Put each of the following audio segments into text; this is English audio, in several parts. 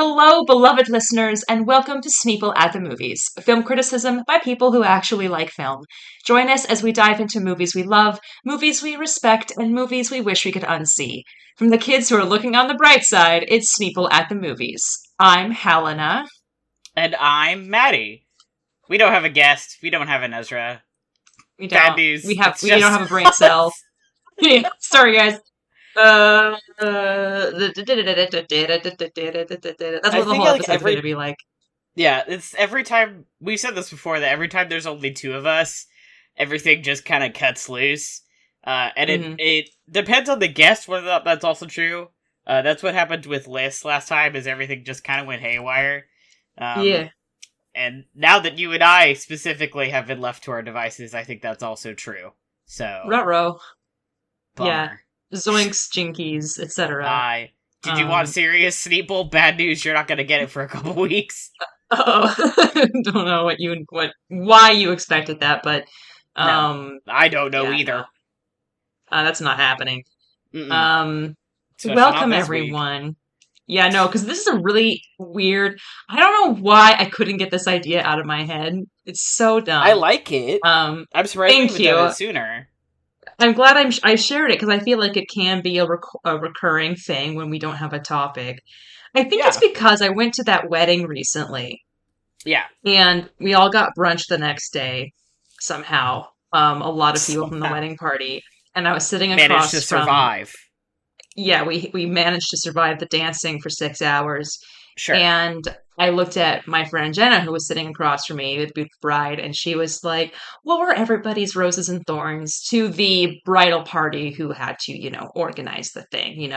Hello, beloved listeners, and welcome to Sneeple at the Movies, film criticism by people who actually like film. Join us as we dive into movies we love, movies we respect, and movies we wish we could unsee. From the kids who are looking on the bright side, it's Sneeple at the Movies. I'm Helena. And I'm Matty. We don't have a guest. We don't have an Ezra. We Bad don't. news. We don't have a brain cell. Sorry, guys. That's what the whole episode's going to be like. Yeah, it's every time, we've said this before, that every time there's only two of us, everything just kind of cuts loose. It depends on the guest whether or not that's also true. That's what happened with Liz last time, is everything just kind of went haywire. Yeah. And now that you and I specifically have been left to our devices, I think that's also true. So. Ruh-roh. Bummer. Yeah. Zoinks, jinkies, etc. Did you want serious Sneeple? Bad news, you're not gonna get it for a couple weeks. Oh, don't know why you expected that, but no, I don't know either. No. That's not happening. Welcome everyone. Week. Yeah, no, because this is a really weird. I don't know why I couldn't get this idea out of my head. It's so dumb. I like it. I'm surprised we haven't done it sooner. I'm glad I shared it because I feel like it can be a recurring thing when we don't have a topic. I think it's because I went to that wedding recently. Yeah. And we all got brunch the next day somehow. A lot of people from the wedding party. And I was sitting across managed to survive. Yeah, we managed to survive the dancing for 6 hours. Sure. And I looked at my friend Jenna, who was sitting across from me, the bride, and she was like, what were everybody's roses and thorns to the bridal party who had to, organize the thing,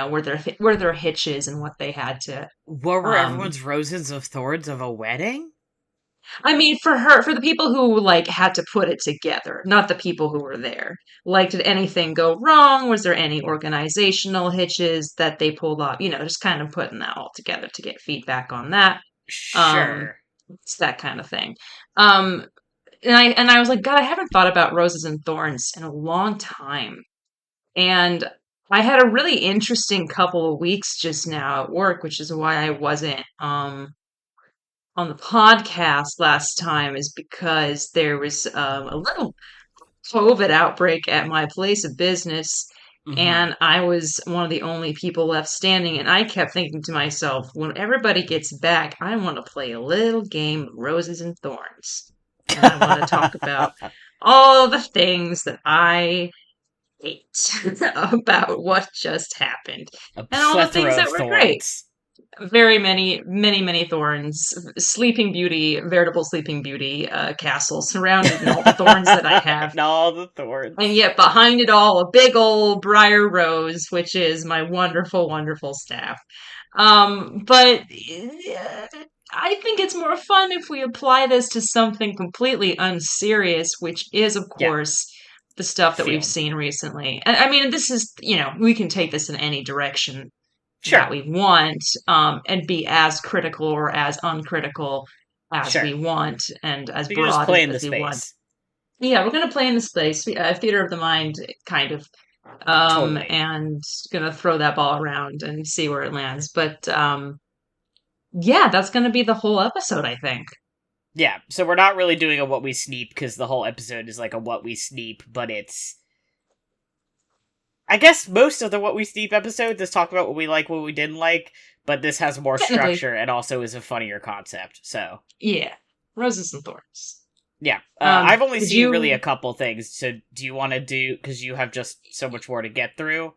were their hitches and what they had to... What were everyone's roses of thorns of a wedding? I mean, for the people who, had to put it together, not the people who were there. Did anything go wrong? Was there any organizational hitches that they pulled off? Just kind of putting that all together to get feedback on that. Sure. It's that kind of thing. And I was like, God, I haven't thought about roses and thorns in a long time. And I had a really interesting couple of weeks just now at work, which is why I wasn't on the podcast last time, is because there was a little COVID outbreak at my place of business. Mm-hmm. And I was one of the only people left standing. And I kept thinking to myself, when everybody gets back, I want to play a little game of roses and thorns. And I want to talk about all the things that I hate about what just happened. And all the things that were great. Very many thorns. Sleeping Beauty, veritable Sleeping Beauty castle surrounded in all the thorns that I have. And all the thorns. And yet behind it all, a big old briar rose, which is my wonderful, wonderful staff. But I think it's more fun if we apply this to something completely unserious, which is, of course, the stuff that we've seen recently. I mean, this is, we can take this in any direction that we want, and be as critical or as uncritical as we want, and as broad as we want. Yeah, we're going to play in the space, theater of the mind, kind of, totally. And going to throw that ball around and see where it lands. But that's going to be the whole episode, I think. Yeah, so we're not really doing a What We Sneep, because the whole episode is like a What We Sneep, but it's... I guess most of the What We Sneep episodes is talk about what we like, what we didn't like, but this has more structure and also is a funnier concept, so... Yeah. Roses and Thorns. Yeah. I've only seen really a couple things, so do you want to do... Because you have just so much more to get through?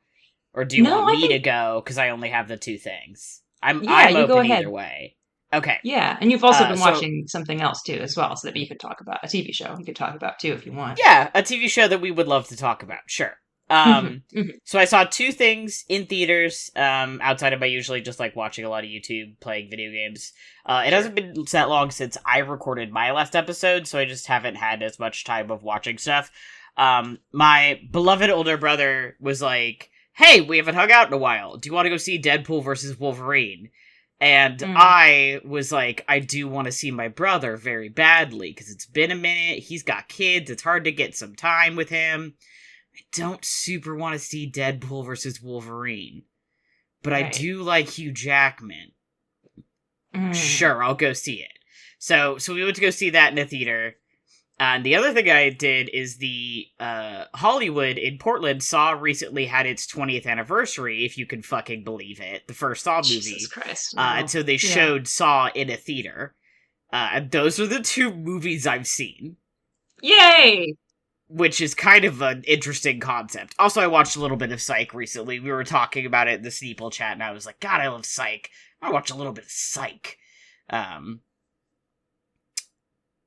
Or do you want me to go, because I only have the two things? I'm open either way. Okay. Yeah, and you've also been watching something else, too, as well, so that you could talk about. A TV show you could talk about, too, if you want. Yeah, a TV show that we would love to talk about, sure. So I saw two things in theaters, outside of my usually just watching a lot of YouTube, playing video games. It hasn't been that long since I recorded my last episode, so I just haven't had as much time of watching stuff. My beloved older brother was like, hey, we haven't hung out in a while. Do you want to go see Deadpool versus Wolverine? And I was like, I do want to see my brother very badly, because it's been a minute, he's got kids, it's hard to get some time with him. I don't super want to see Deadpool versus Wolverine. But I do like Hugh Jackman. Sure, I'll go see it. So we went to go see that in a theater. And the other thing I did is the Hollywood in Portland Saw recently had its 20th anniversary, if you can fucking believe it. The first Saw movie. Jesus Christ. No. And so they showed Saw in a theater. And those are the two movies I've seen. Yay! Which is kind of an interesting concept. Also, I watched a little bit of Psych recently. We were talking about it in the Sneeple chat, and I was like, God, I love Psych. I watch a little bit of Psych.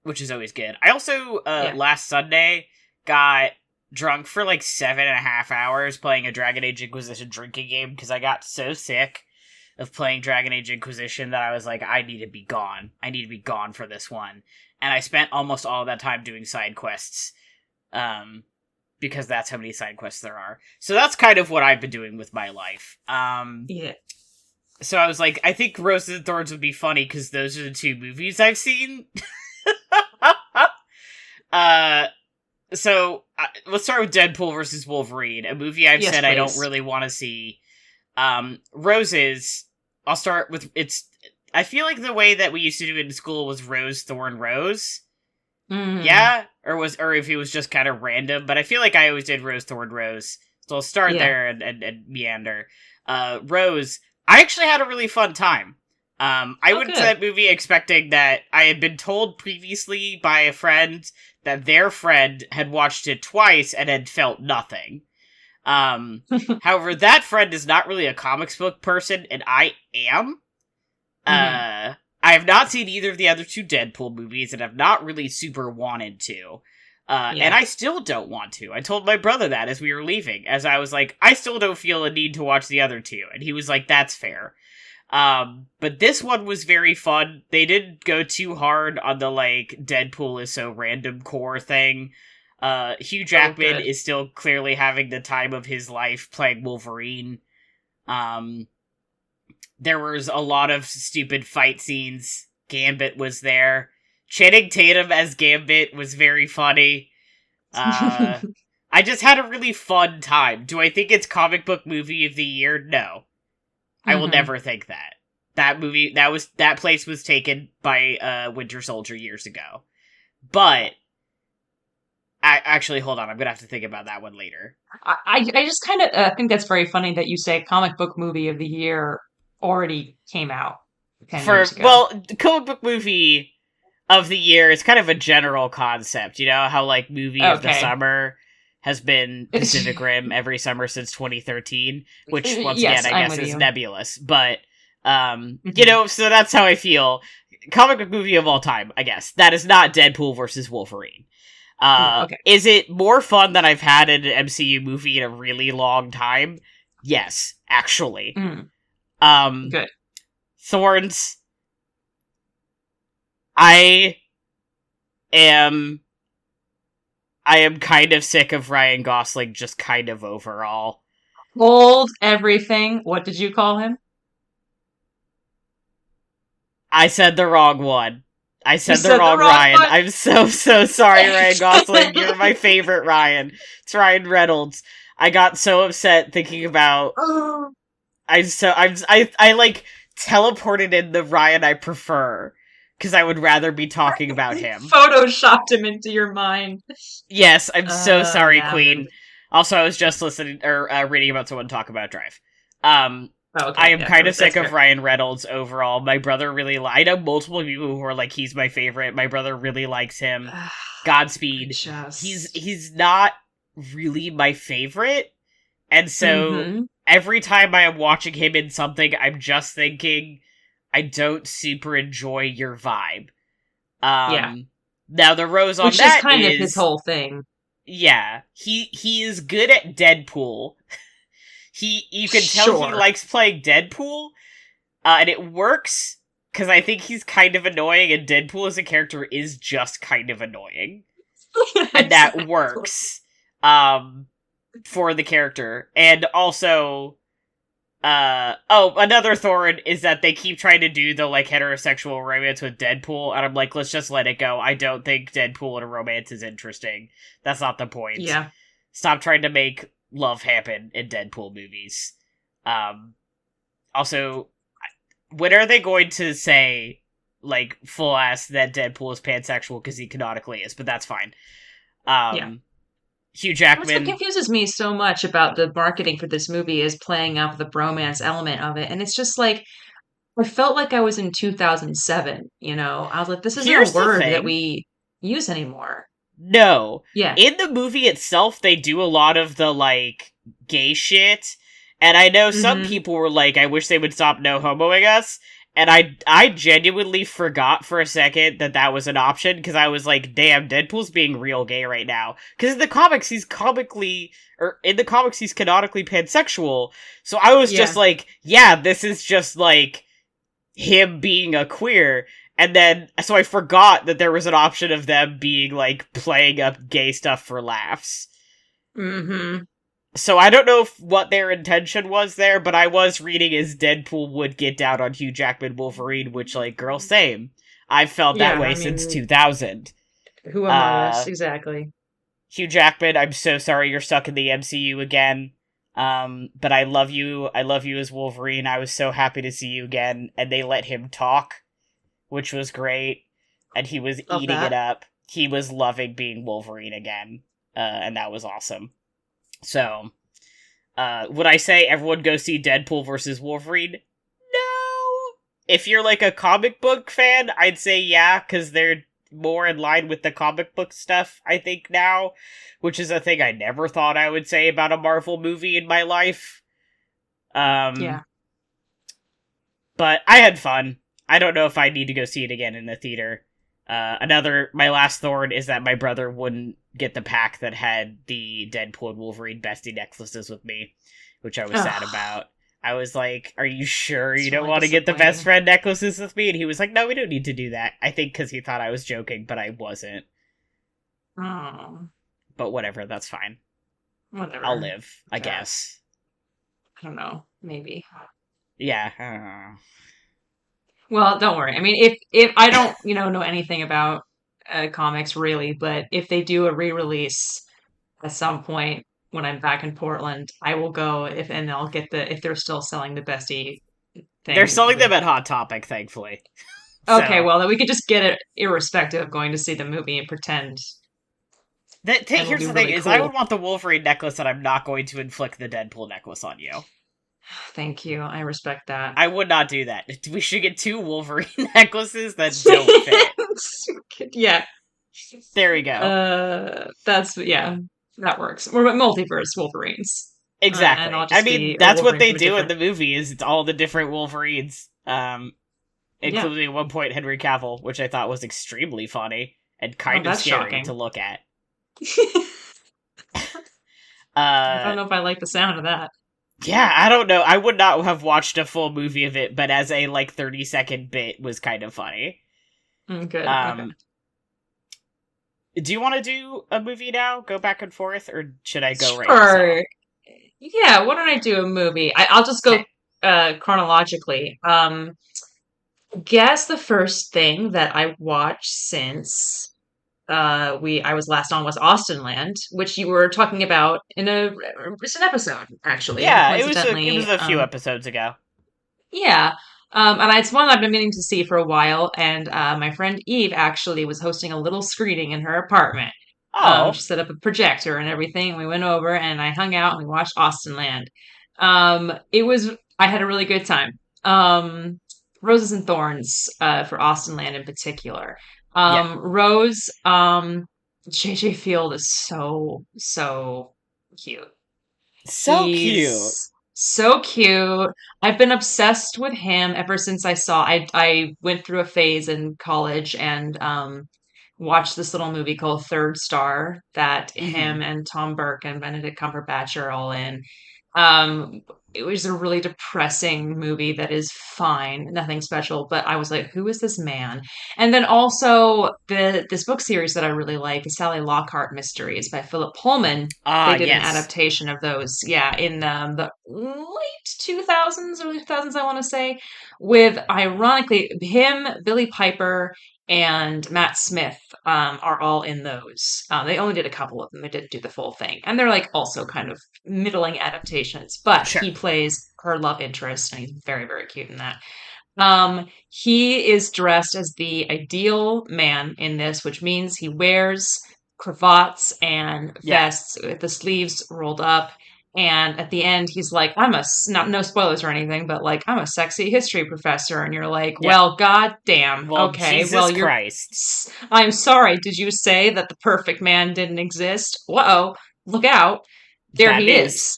Which is always good. I also, last Sunday, got drunk for like 7.5 hours playing a Dragon Age Inquisition drinking game, because I got so sick of playing Dragon Age Inquisition that I was like, I need to be gone. I need to be gone for this one. And I spent almost all of that time doing side quests. Because that's how many side quests there are. So that's kind of what I've been doing with my life. Yeah. So I was like, I think Roses and Thorns would be funny because those are the two movies I've seen. So let's start with Deadpool versus Wolverine, a movie I've said I don't really want to see. Roses, I'll start with I feel like the way that we used to do it in school was Rose, Thorn, Rose. Yeah? Or if it was just kind of random, but I feel like I always did Rose, Thorn, Rose. So I'll start there and meander. Rose, I actually had a really fun time. I went to that movie expecting that I had been told previously by a friend that their friend had watched it twice and had felt nothing. However, that friend is not really a comics book person, and I am. I have not seen either of the other two Deadpool movies, and I've not really super wanted to. And I still don't want to. I told my brother that as we were leaving, as I was like, I still don't feel a need to watch the other two. And he was like, that's fair. But this one was very fun. They didn't go too hard on the, like, Deadpool is so random core thing. Hugh Jackman is still clearly having the time of his life playing Wolverine. There was a lot of stupid fight scenes. Gambit was there. Channing Tatum as Gambit was very funny. I just had a really fun time. Do I think it's comic book movie of the year? No. I will never think that. That place was taken by Winter Soldier years ago. But actually, hold on. I'm gonna have to think about that one later. I just kind of think that's very funny that you say comic book movie of the year already came out 10 years ago. Well, comic book movie of the year is kind of a general concept. You know how, like, movie of the summer has been Pacific Rim every summer since 2013, which, once again, I guess is nebulous. But, you know, so that's how I feel. Comic book movie of all time, I guess. That is not Deadpool versus Wolverine. Is it more fun than I've had in an MCU movie in a really long time? Yes, actually. Good. Thorns. I am kind of sick of Ryan Gosling, just kind of overall. Hold everything. What did you call him? I said the wrong one. I said the wrong Ryan. One? I'm so sorry, Ryan Gosling. You're my favorite Ryan. It's Ryan Reynolds. I got so upset thinking about. I like teleported in the Ryan I prefer. Because I would rather be talking about him. Photoshopped him into your mind. Yes, I'm so sorry, Queen. Also, I was just listening or reading about someone talk about Drive. I am kind of sick of Ryan Reynolds overall. My brother really I know multiple people who are like, he's my favorite. My brother really likes him. Godspeed. He's not really my favorite. And so every time I am watching him in something, I'm just thinking, I don't super enjoy your vibe. Now the rose on which that is kind of his whole thing. Yeah, he is good at Deadpool. You can tell he likes playing Deadpool, and it works because I think he's kind of annoying, and Deadpool as a character is just kind of annoying, and that works for the character. And also, another thorn is that they keep trying to do the, like, heterosexual romance with Deadpool, and I'm like, let's just let it go. I don't think Deadpool in a romance is interesting. That's not the point. Yeah. Stop trying to make love happen in Deadpool movies. Also, when are they going to say, like, full ass that Deadpool is pansexual, because he canonically is, but that's fine. Yeah. Hugh That's what Jackman. confuses me so much about the marketing for this movie is playing up the bromance element of it. And it's just like, I felt like I was in 2007, you know? I was like, this isn't a Here's the word that thing. we use anymore. No. Yeah. In the movie itself, they do a lot of the, like, gay shit. And I know some Hmm. people were like, I wish they would stop no homoing us. And I genuinely forgot for a second that that was an option, because I was like, damn, Deadpool's being real gay right now. Because in the comics, in the comics, he's canonically pansexual. So I was just Yeah. like, yeah, this is just, like, him being a queer. And then, so I forgot that there was an option of them being, like, playing up gay stuff for laughs. Hmm. So I don't know what their intention was there, but I was reading as Deadpool would get down on Hugh Jackman Wolverine, which, like, girl, same. I've felt that Yeah. way I since mean, 2000. who among us? Uh, Exactly. Hugh Jackman, I'm so sorry you're stuck in the MCU again. But I love you. I love you as Wolverine. I was so happy to see you again. And they let him talk, which was great. And he was Love eating it that. up. He was loving being Wolverine again. And that was awesome. So, would I say everyone go see Deadpool versus Wolverine? No! If you're like a comic book fan, I'd say yeah, because they're more in line with the comic book stuff, I think, now, which is a thing I never thought I would say about a Marvel movie in my life. Yeah. Um, but I had fun. I don't know if I need to go see it again in the theater. My last thorn is that my brother wouldn't get the pack that had the Deadpool and Wolverine bestie necklaces with me, which I was sad Ugh, about. I was like, "Are you sure you it's don't really want to get the best disappointing. friend necklaces with me?" And he was like, "No, we don't need to do that." I think because he thought I was joking, but I wasn't. Oh, But whatever, that's fine. I'll whatever. live, I Guess. guess. I don't know. Maybe. Yeah. Well, don't worry. I mean, if I don't, know anything about comics really, but if they do a re-release at some point when I'm back in Portland, I will go and I'll get if they're still selling the bestie They're thing selling them with. at Hot Topic, thankfully. Okay, So well, then we could just get it irrespective of going to see the movie and pretend, and it'll here's be the thing: really is I would cool. want the Wolverine necklace, and I'm not going to inflict the Deadpool necklace on you. Thank you. I respect that. I would not do that. We should get two Wolverine necklaces that don't fit. Yeah. There we go. That's yeah, that works. We're multiverse Wolverines, and Exactly. I'll I just mean, be a that's what Wolverine they from a do in different. the movie. Is it's all the different Wolverines, Yeah. including at one point Henry Cavill, which I thought was extremely funny and Oh, kind of that's scary to shocking. look at. I don't Uh, know if I like the sound of that. yeah, I don't know. I would not have watched a full movie of it, but as a like 30-second bit was kind of funny. Good. Okay. Um, do you want to do a movie now? Go back and forth, or should I go right into Sure. Saw? Yeah. Why don't I do a movie? I'll just Okay. go chronologically. Guess the first thing that I watched since I was last on was Austin Land, which you were talking about in a recent episode, actually, Yeah, it was coincidentally. a few episodes ago. Yeah. And it's one I've been meaning to see for a while. And my friend Eve actually was hosting a little screening in her apartment. She Oh, set up a projector and everything. We went over and I hung out and we watched Austin Land. I had a really good time. Roses and Thorns, for Austin Land in particular. yeah. Rose, JJ Field is so, so cute. So cute. He's so cute. I've been obsessed with him ever since I went through a phase in college and watched this little movie called Third Star that Hmm. him and Tom Burke and Benedict Cumberbatch are all in. Um, it was a really depressing movie that is fine, nothing special, but I was like, who is this man? And then also this book series that I really like, the Sally Lockhart Mysteries by Philip Pullman. Ah, They did an yes. adaptation of those, yeah, in the late 2000s, early 2000s, I want to say, with ironically him, Billy Piper, and Matt Smith are all in those. They only did a couple of them. They didn't do the full thing. And they're like also kind of middling adaptations, but Sure. he plays her love interest and he's very, very cute in that. He is dressed as the ideal man in this, which means he wears cravats and Yeah. vests with the sleeves rolled up. And at the end, he's like, not no spoilers or anything, but like, I'm a sexy history professor. And you're like, Yeah. well, goddamn. Well, Okay. Well, Jesus Christ. I'm sorry. Did you say that the perfect man didn't exist? Uh-oh. Look out. There Bad he news. is.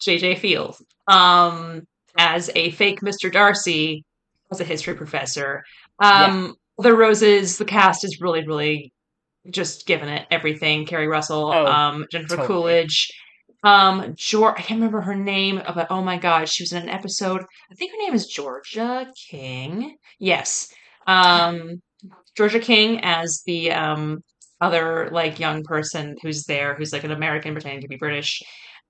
JJ Field. Um, as a fake Mr. Darcy, as a history professor. Yeah. The Roses, the cast is really, really just giving it everything. Carrie Russell, Oh, Jennifer totally. Coolidge, George. I can't remember her name, but oh my god, she was in an episode. I think her name is Georgia King. Yes, um, Georgia King as the other like young person who's there, who's like an American pretending to be British.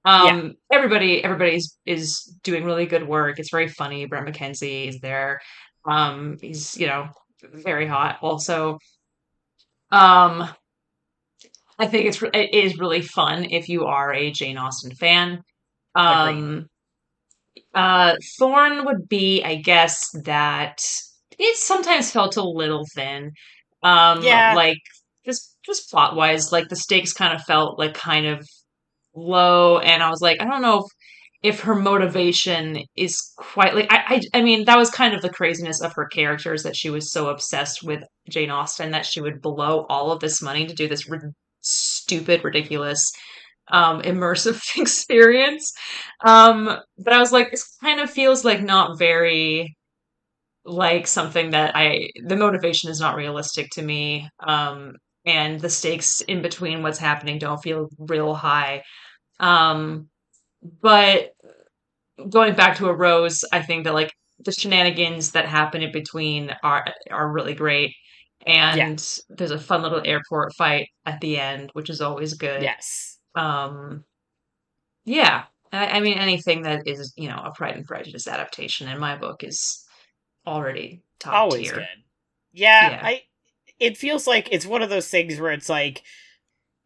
Yeah. Everybody's is doing really good work. It's very funny. Brett McKenzie is there. He's very hot. Also, um, I think it is really fun if you are a Jane Austen fan. Agreed. Um, Thorn would be, I guess, that it sometimes felt a little thin. Yeah. Like just plot wise, like the stakes kind of felt like kind of low, and I was like, I don't know if her motivation is quite like I mean that was kind of the craziness of her characters that she was so obsessed with Jane Austen that she would blow all of this money to do this stupid, ridiculous immersive experience. But I was like, this kind of feels like not very like something that the motivation is not realistic to me. And the stakes in between what's happening don't feel real high. Um, but going back to a Rose, I think that like the shenanigans that happen in between are really great. Yeah. And there's a fun little airport fight at the end, which is always good. Yes. Um, Yeah. I mean, anything that is, a Pride and Prejudice adaptation in my book is already top Always tier. good. Yeah, Yeah. it feels like it's one of those things where it's like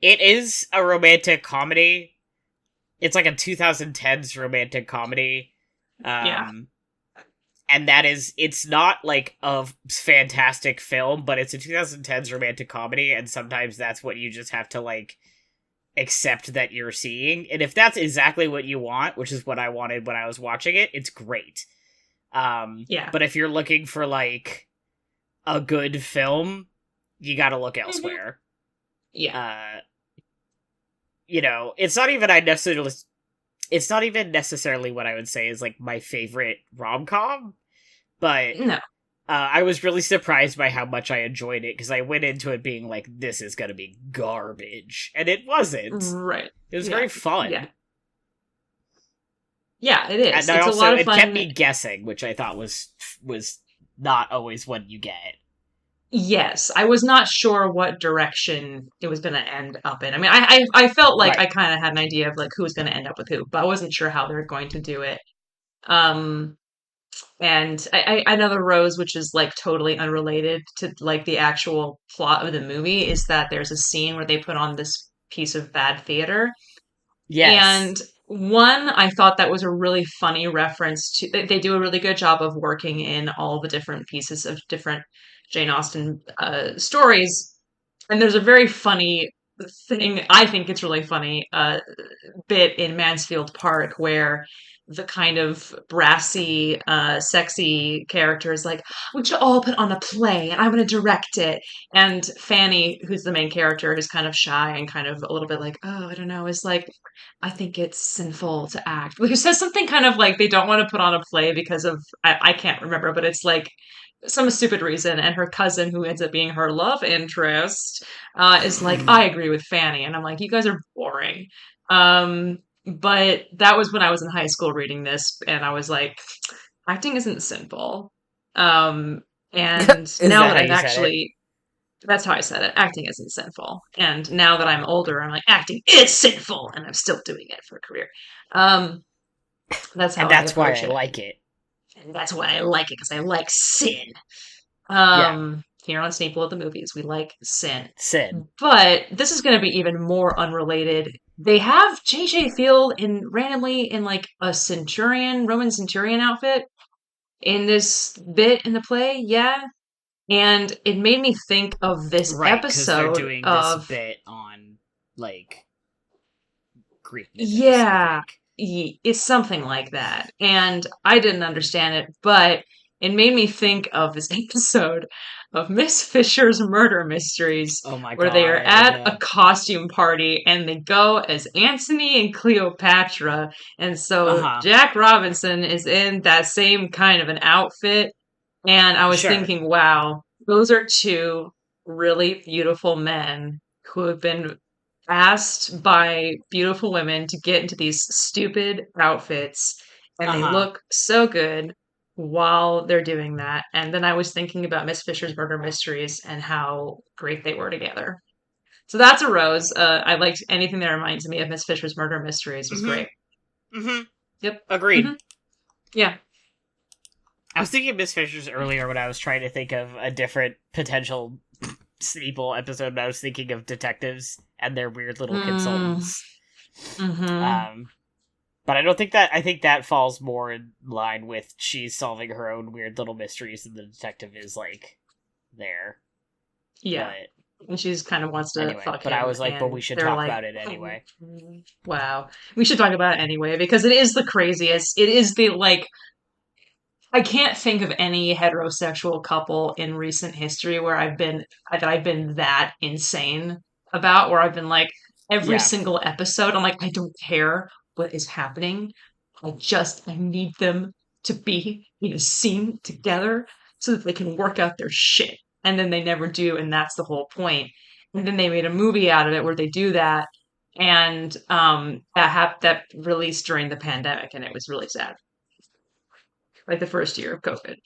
it is a romantic comedy. It's like a 2010s romantic comedy. Yeah. Um and that is it's not like a fantastic film, but it's a 2010s romantic comedy, and sometimes that's what you just have to like accept that you're seeing. And if that's exactly what you want, which is what I wanted when I was watching it, it's great. Yeah. But if you're looking for like a good film, you got to look Hmm. elsewhere. Yeah. Uh, it's not even it's not even necessarily what I would say is like my favorite rom-com, but No. I was really surprised by how much I enjoyed it because I went into it being like, this is gonna be garbage, and it wasn't. Right. It was Yeah. very Yeah. fun. Yeah, it And is. I It's a also lot of it kept fun. me guessing, which I thought was not always what you get. Yes, I was not sure what direction it was going to end up in. I mean, I felt like Right. I kind of had an idea of like who was going to end up with who, but I wasn't sure how they were going to do it. Um, And I know the Rose, which is like totally unrelated to like the actual plot of the movie, is that there's a scene where they put on this piece of bad theater. Yes. And one, I thought that was a really funny reference to, they do a really good job of working in all the different pieces of different Jane Austen stories. And there's a very funny thing, I think it's really funny, bit in Mansfield Park where the kind of brassy, sexy character is like, we should all put on a play and I'm going to direct it. And Fanny, who's the main character, who's kind of shy and kind of a little bit like, oh, I don't know, is like, I think it's sinful to act. Who says something kind of like they don't want to put on a play because of, I can't remember, but it's like some stupid reason. And her cousin, who ends up being her love interest, is like, I agree with Fanny. And I'm like, you guys are boring. But that was when I was in high school reading this, and I was like, acting isn't sinful. Um, and Is now that that how I've you said it? actually, that's how I said it, acting isn't sinful. And now that I'm older, I'm like, acting is sinful, and I'm still doing it for a career. Um, that's how And I that's why approach I it. like it. And that's why I like it, because I like sin. Yeah. Here on Staple at the Movies, we like sin. Sin. But this is going to be even more unrelated. They have JJ Field in randomly in like a centurion, Roman centurion outfit. in this bit in the play, yeah. And it made me think of this Right, because they're episode doing this of, bit on, like, Greek mythos, I yeah, think. it's something like that. And I didn't understand it, but it made me think of this episode of Miss Fisher's Murder Mysteries, Oh my where they are god. at a costume party and they go as Antony and Cleopatra. And so Uh-huh. Jack Robinson is in that same kind of an outfit. And I was Sure. thinking, wow, those are two really beautiful men who have been asked by beautiful women to get into these stupid outfits, and they Uh-huh. look so good while they're doing that. And then I was thinking about Miss Fisher's Murder Mysteries and how great they were together. So that's a rose. I liked anything that reminds me of Miss Fisher's Murder Mysteries was Mm-hmm. great. Mm-hmm. Yep. Agreed. hmm Yeah. I was thinking of Miss Fisher's earlier when I was trying to think of a different potential Sneeple episode, but I was thinking of detectives and their weird little Mm, consultants. hmm Um, but I don't think that, I think that falls more in line with she's solving her own weird little mysteries and the detective is, like, there. Yeah. But And she just kind of wants to anyway, fuck but I him, was like, but and we should they're talk like, about it "Oh, anyway. wow, we should talk about it anyway because it is the craziest. It is the like, I can't think of any heterosexual couple in recent history where I've been that insane about, where I've been like, every Yeah. single episode, I'm like, I don't care what is happening. I need them to be in a scene together so that they can work out their shit. And then they never do, and that's the whole point. And then they made a movie out of it where they do that, and that released during the pandemic, and it was really sad, like the first year of COVID.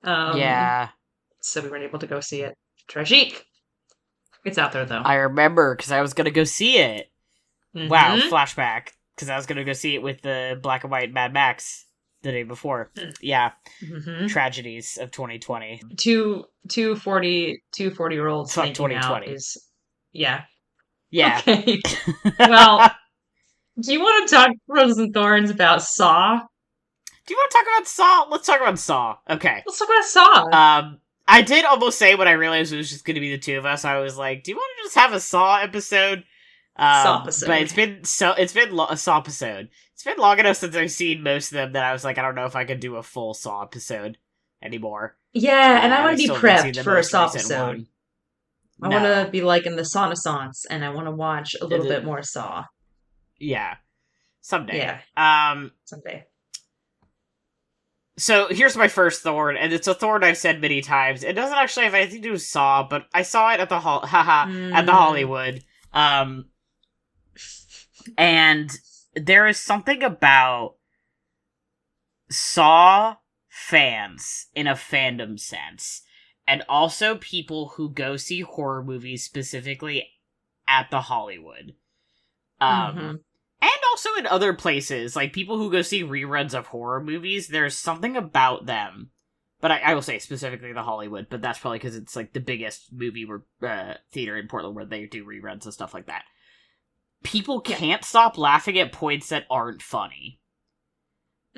Um, Yeah. so we weren't able to go see it. Tragique. It's out there though. I remember, because I was gonna go see it. Wow, Mm-hmm. flashback. Because I was gonna go see it with the black and white Mad Max the day before. Yeah. Mm-hmm. Tragedies of 2020. Two 40 year olds Fuck making out 2020. is, yeah. Yeah. Okay. Well, do you want to talk Roses and Thorns about Saw? Do you want to talk about Saw? Let's talk about Saw. Okay. Let's talk about Saw. I did almost say when I realized it was just going to be the two of us, I was like, do you want to just have a Saw episode? Saw But episode. a Saw episode. It's been long enough since I've seen most of them that I was like, I don't know if I could do a full Saw episode anymore. Yeah, and I And want I to be still haven't seen prepped the for a most Saw recent episode. one. I want to No. be like in the Renaissance, and I want to watch a little bit The- more Saw. yeah. Someday. Yeah, someday. So here's my first Thorn, and it's a Thorn I've said many times. It doesn't actually have anything to do with Saw, but I saw it at the at the Mm. Hollywood. And there is something about Saw fans in a fandom sense, and also people who go see horror movies specifically at the Hollywood. hmm And also in other places, like people who go see reruns of horror movies, there's something about them. But I will say specifically the Hollywood, but that's probably because it's like the biggest movie theater in Portland where they do reruns and stuff like that. People Yeah. can't stop laughing at points that aren't funny.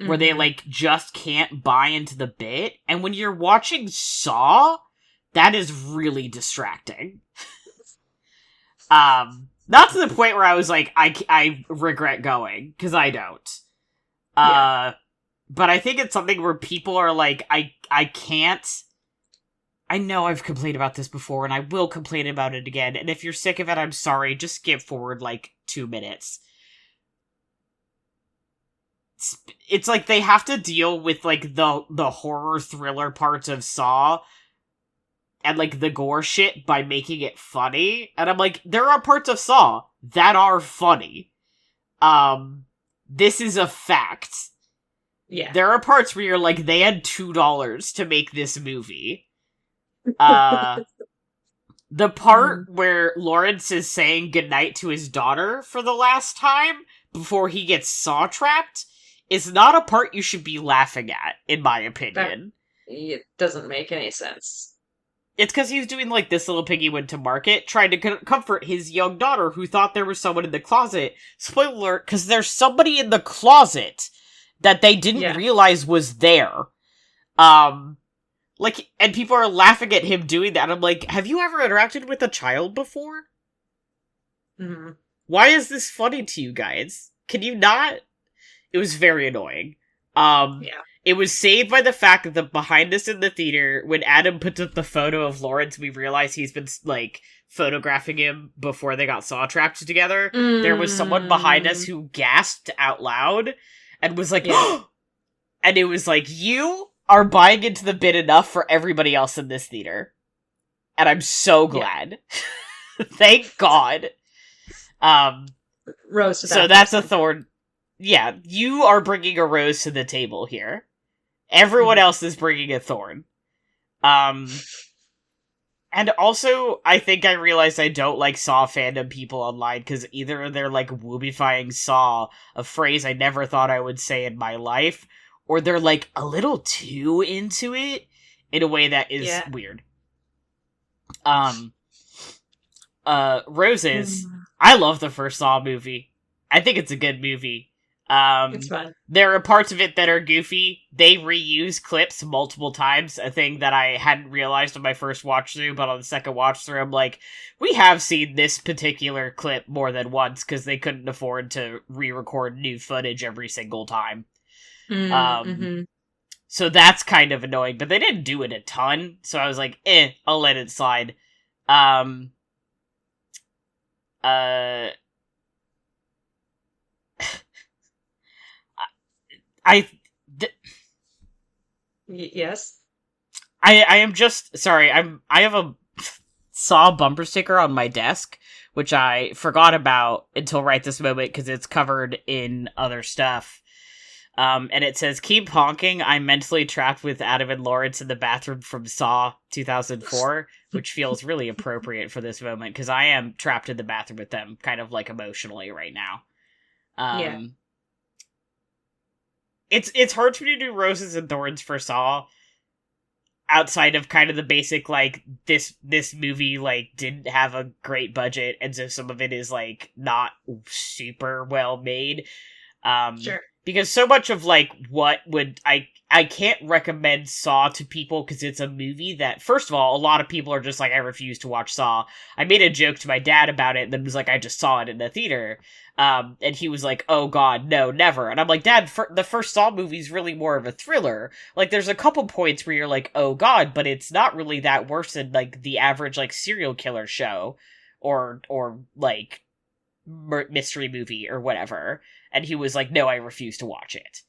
Where they, Mhm. like, just can't buy into the bit. And when you're watching Saw, that is really distracting. Not to the point where I was like, I regret going, because I don't. Yeah. But I think it's something where people are like, I can't... I know I've complained about this before, and I will complain about it again, and if you're sick of it, I'm sorry, just skip forward, like, 2 minutes. It's like they have to deal with, like, the horror thriller parts of Saw and, like, the gore shit by making it funny. And I'm like, there are parts of Saw that are funny. This is a fact. Yeah. There are parts where you're like, they had $2 to make this movie. The part where Lawrence is saying goodnight to his daughter for the last time before he gets saw trapped is not a part you should be laughing at, in my opinion. It doesn't make any sense. It's because he's doing, like, this little piggy went to market, trying to comfort his young daughter who thought there was someone in the closet. Spoiler alert, because there's somebody in the closet that they didn't realize was there. Like, and people are laughing at him doing that. I'm like, have you ever interacted with a child before? Mm-hmm. Why is this funny to you guys? Can you not? It was very annoying. Yeah. It was saved by the fact that behind us in the theater, when Adam puts up the photo of Lawrence, we realize he's been, like, photographing him before they got saw trapped together. There was someone behind us who gasped out loud and was like, Yeah. and it was like, you are buying into the bit enough for everybody else in this theater. And I'm so glad. Yeah. Thank God. Rose to that. So that's a Thorn. Yeah, you are bringing a rose to the table here. Everyone else is bringing a thorn. And also, I think I realized I don't like Saw fandom people online, because either they're, like, woobifying Saw, a phrase I never thought I would say in my life, or they're, like, a little too into it in a way that is weird. Roses. I love the first Saw movie. I think it's a good movie. It's fun. There are parts of it that are goofy. They reuse clips multiple times, a thing that I hadn't realized on my first watch through, but on the second watch through, I'm like, we have seen this particular clip more than once, because they couldn't afford to re-record new footage every single time. So that's kind of annoying, but they didn't do it a ton, so I was like, I'll let it slide. Yes. I am just sorry. I have a Saw bumper sticker on my desk, which I forgot about until right this moment because it's covered in other stuff. And it says, "Keep honking. I'm mentally trapped with Adam and Lawrence in the bathroom from Saw 2004," which feels really appropriate for this moment because I am trapped in the bathroom with them, kind of like emotionally right now. Yeah. It's hard for me to do Roses and Thorns for Saw outside of kind of the basic, like, this movie, like, didn't have a great budget, and so some of it is, like, not super well made. Sure. Because so much of, like, what would... I can't recommend Saw to people because it's a movie that, first of all, a lot of people are just like, I refuse to watch Saw. I made a joke to my dad about it, and then was like, I just saw it in the theater. And he was like, oh god, no, never. And I'm like, Dad, the first Saw movie is really more of a thriller. Like, there's a couple points where you're like, oh god, but it's not really that worse than, like, the average, like, serial killer show. Or like, mystery movie or whatever. And he was like, no, I refuse to watch it.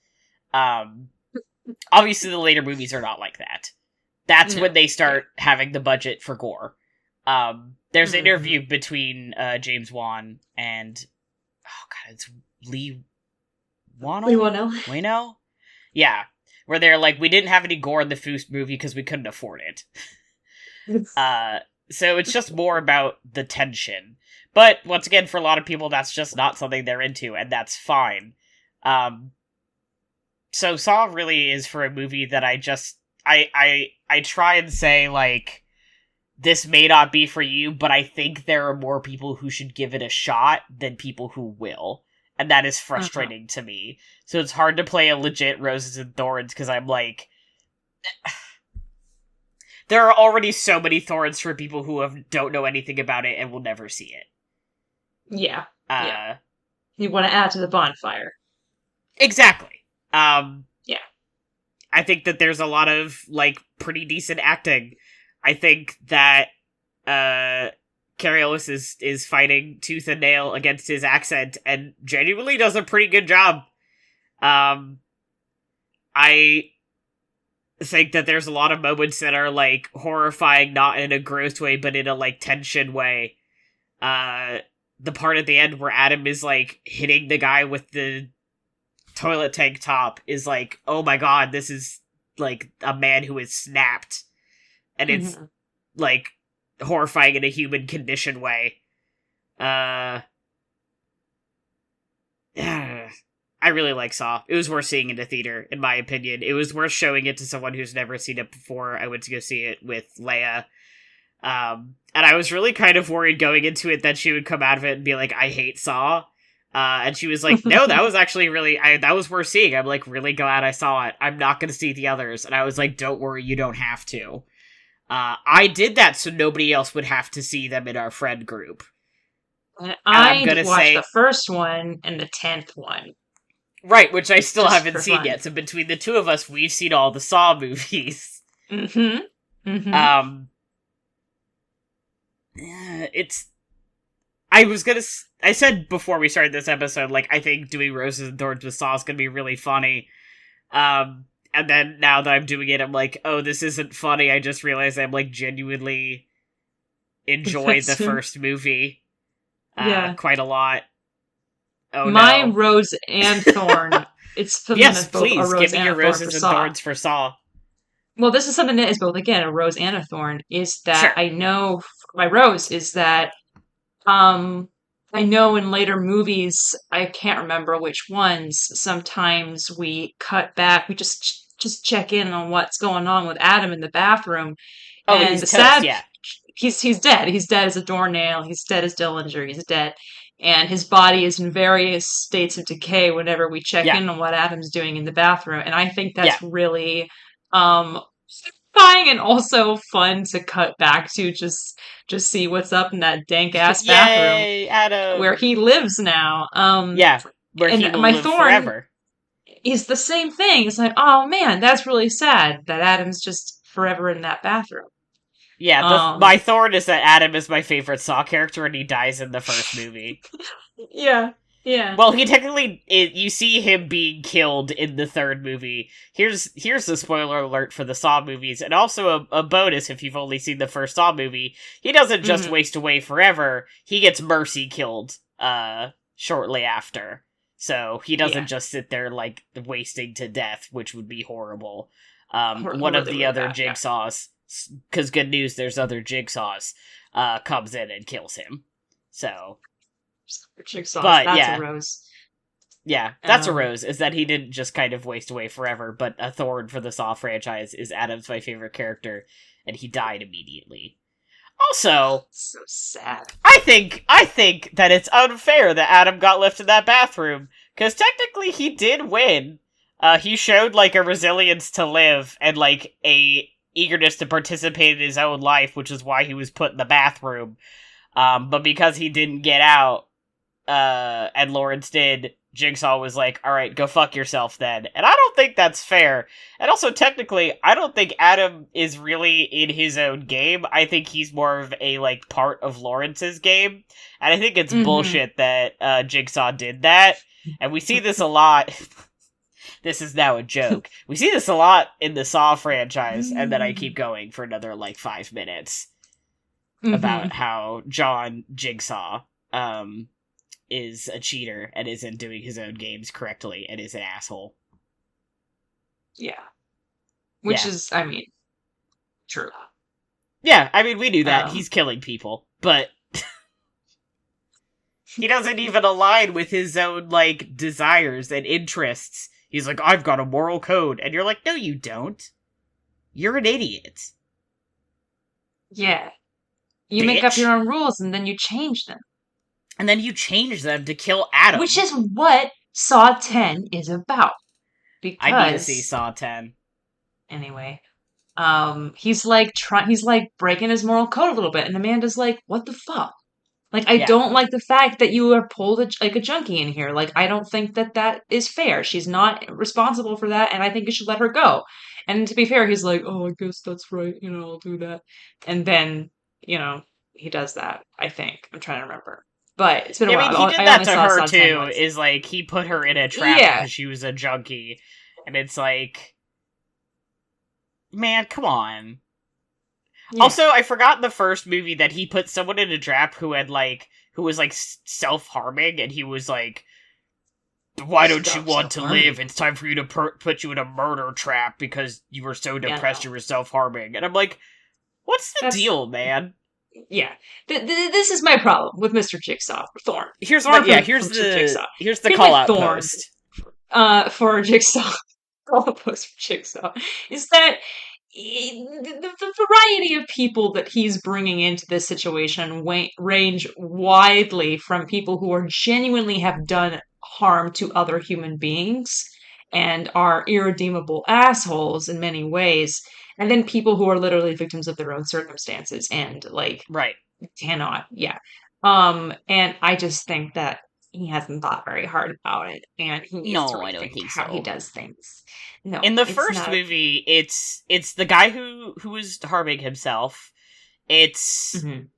Obviously, the later movies are not like that. That's when they start having the budget for gore. There's an interview between James Wan and... Oh, God, it's Lee Wano? Yeah. Where they're like, we didn't have any gore in the Foos movie because we couldn't afford it. So it's just more about the tension. But, once again, for a lot of people, that's just not something they're into, and that's fine. So Saw really is for a movie that I try and say, like, this may not be for you, but I think there are more people who should give it a shot than people who will. And that is frustrating to me. So it's hard to play a legit Roses and Thorns, because I'm like... There are already so many Thorns for people who don't know anything about it and will never see it. Yeah. You want to add to the bonfire. Exactly. Yeah. I think that there's a lot of, like, pretty decent acting. I think that Cary Elwes is fighting tooth and nail against his accent and genuinely does a pretty good job. I think that there's a lot of moments that are, like, horrifying, not in a gross way, but in a, like, tension way. The part at the end where Adam is, like, hitting the guy with the toilet tank top is like, oh my god, this is, like, a man who is snapped. And it's, like, horrifying in a human condition way. I really like Saw. It was worth seeing in the theater, in my opinion. It was worth showing it to someone who's never seen it before. I went to go see it with Leia. And I was really kind of worried going into it that she would come out of it and be like, I hate Saw. And she was like, no, that was actually that was worth seeing. I'm like, really glad I saw it. I'm not going to see the others. And I was like, don't worry, you don't have to. I did that so nobody else would have to see them in our friend group. And I'm I gonna watched say the first one and the 10th one. right, which I still Just haven't for seen fun. yet. So between the two of us, we've seen all the Saw movies. Mm-hmm. Mm-hmm. Um, it's. I was gonna. I said before we started this episode, like, I think doing Roses and Thorns with Saw is gonna be really funny. And then now that I'm doing it, I'm like, oh, this isn't funny. I just realized I'm like genuinely enjoyed the first movie, Yeah. quite a lot. Oh My no! Rose and Thorn. It's something Yes, that's both a please give rose me and your a thorn for Roses and Saw. Thorns for Saw. Well, this is something that is both again a rose and a thorn. Is that Sure. I know my rose is that um I know in later movies I can't remember which ones. Sometimes we cut back. We just check in on what's going on with Adam in the bathroom, Oh, and and he's the toast. sad Yeah, he's dead. He's dead as a doornail. He's dead as Dillinger. He's dead. And his body is in various states of decay whenever we check yeah, in on what Adam's doing in the bathroom. And I think yeah. that's really um satisfying and also fun to cut back to just see what's up in that dank ass bathroom Yay, where Adam. he lives now. Yeah, where he And will my live thorn forever. is the same thing. It's like, oh man, that's really sad that Adam's just forever in that bathroom. Yeah, Um, my thorn is that Adam is my favorite Saw character, and he dies in the first movie. yeah, yeah. Well, he technically you see him being killed in the third movie. Here's the spoiler alert for the Saw movies, and also a bonus if you've only seen the first Saw movie. He doesn't just Mhm. waste away forever. He gets mercy killed shortly after. So he doesn't Yeah, just sit there like wasting to death, which would be horrible. One of really, the really other bad. Yeah. jigsaws, because good news, there's other jigsaws, comes in and kills him. So, Jigsaws. but That's a yeah, rose. yeah, that's a Um, rose, is that he didn't just kind of waste away forever, but a thorn for the Saw franchise is Adam's my favorite character, and he died immediately. Also, so sad. I think that it's unfair that Adam got left in that bathroom, because technically he did win. He showed, like, a resilience to live, and, like, a eagerness to participate in his own life, which is why he was put in the bathroom. But because he didn't get out, and Lawrence did, Jigsaw was like, alright, go fuck yourself then. And I don't think that's fair. And also, technically, I don't think Adam is really in his own game. I think he's more of a, like, part of Lawrence's game. And I think it's Hmm. bullshit that, Jigsaw did that. And we see this a lot. This is now a joke. We see this a lot in the Saw franchise, and then I keep going for another, like, 5 minutes Hmm. about how John Jigsaw, is a cheater and isn't doing his own games correctly and is an asshole. Yeah. Which Yeah. is, I mean, true. Yeah, I mean, we knew that. Um, He's killing people, but he doesn't even align with his own, like, desires and interests. He's like, I've got a moral code. And you're like, no, you don't. You're an idiot. yeah. You make up Bitch. your own rules and then you change them. And then you change them to kill Adam. Which is what Saw 10 is about. I need to see Because, Saw 10. anyway, he's like breaking his moral code a little bit, and Amanda's like, "What the fuck? Like, I Yeah. don't like the fact that you are pulled like a junkie in here. Like, I don't think that that is fair. She's not responsible for that, and I think you should let her go." And to be fair, he's like, "Oh, I guess that's right. I'll do that." And then, he does that. I think I'm trying to remember, but it's been a Yeah, I mean, while. he did I that only to saw her Saw 10 too. once. Is like he put her in a trap Yeah, because she was a junkie, and it's like, man, come on. yeah. Also, I forgot in the first movie that he put someone in a trap who was like self harming, and he was like, "Why don't you Stop want to self-harming. live? It's time for you to put you in a murder trap because you were so Yeah, depressed no. you were self harming." And I'm like, "What's the That's deal, man?" yeah. This is my problem with Mr. Jigsaw Thorn. Here's Thorn yeah, from Mr. Jigsaw. here's the Here's call my out thorn post. for Jigsaw. All the post for Jigsaw is that the variety of people that he's bringing into this situation range widely from people who are genuinely have done harm to other human beings and are irredeemable assholes in many ways, and then people who are literally victims of their own circumstances and like Right. cannot, yeah. And I just think that he hasn't thought very hard about it, and he needs to No, I don't rethink think how he so. does things. No, In the it's first not. movie, it's the guy who was harming himself. It's Mhm.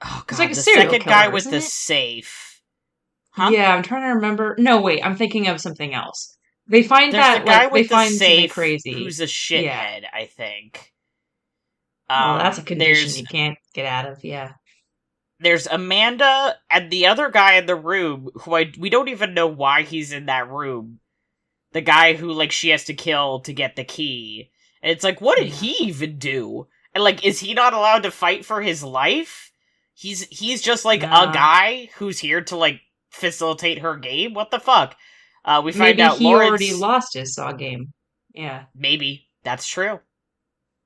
oh It's like god, a the serial second guy killer, with isn't the it? safe. Huh? Yeah, I'm trying to remember. No, wait, I'm thinking of something else. They find There's the that, guy like, they with the find something safe crazy. who's a Yeah. shithead, I think. Well, that's a condition There's you can't get out of. Yeah. there's Amanda and the other guy in the room who we don't even know why he's in that room. The guy who like she has to kill to get the key. And it's like, what did Yeah. he even do? And like, is he not allowed to fight for his life? He's just like a Nah. guy who's here to like facilitate her game. What the fuck? We find Maybe out he already Lawrence. lost his Saw game. Yeah. Maybe that's true.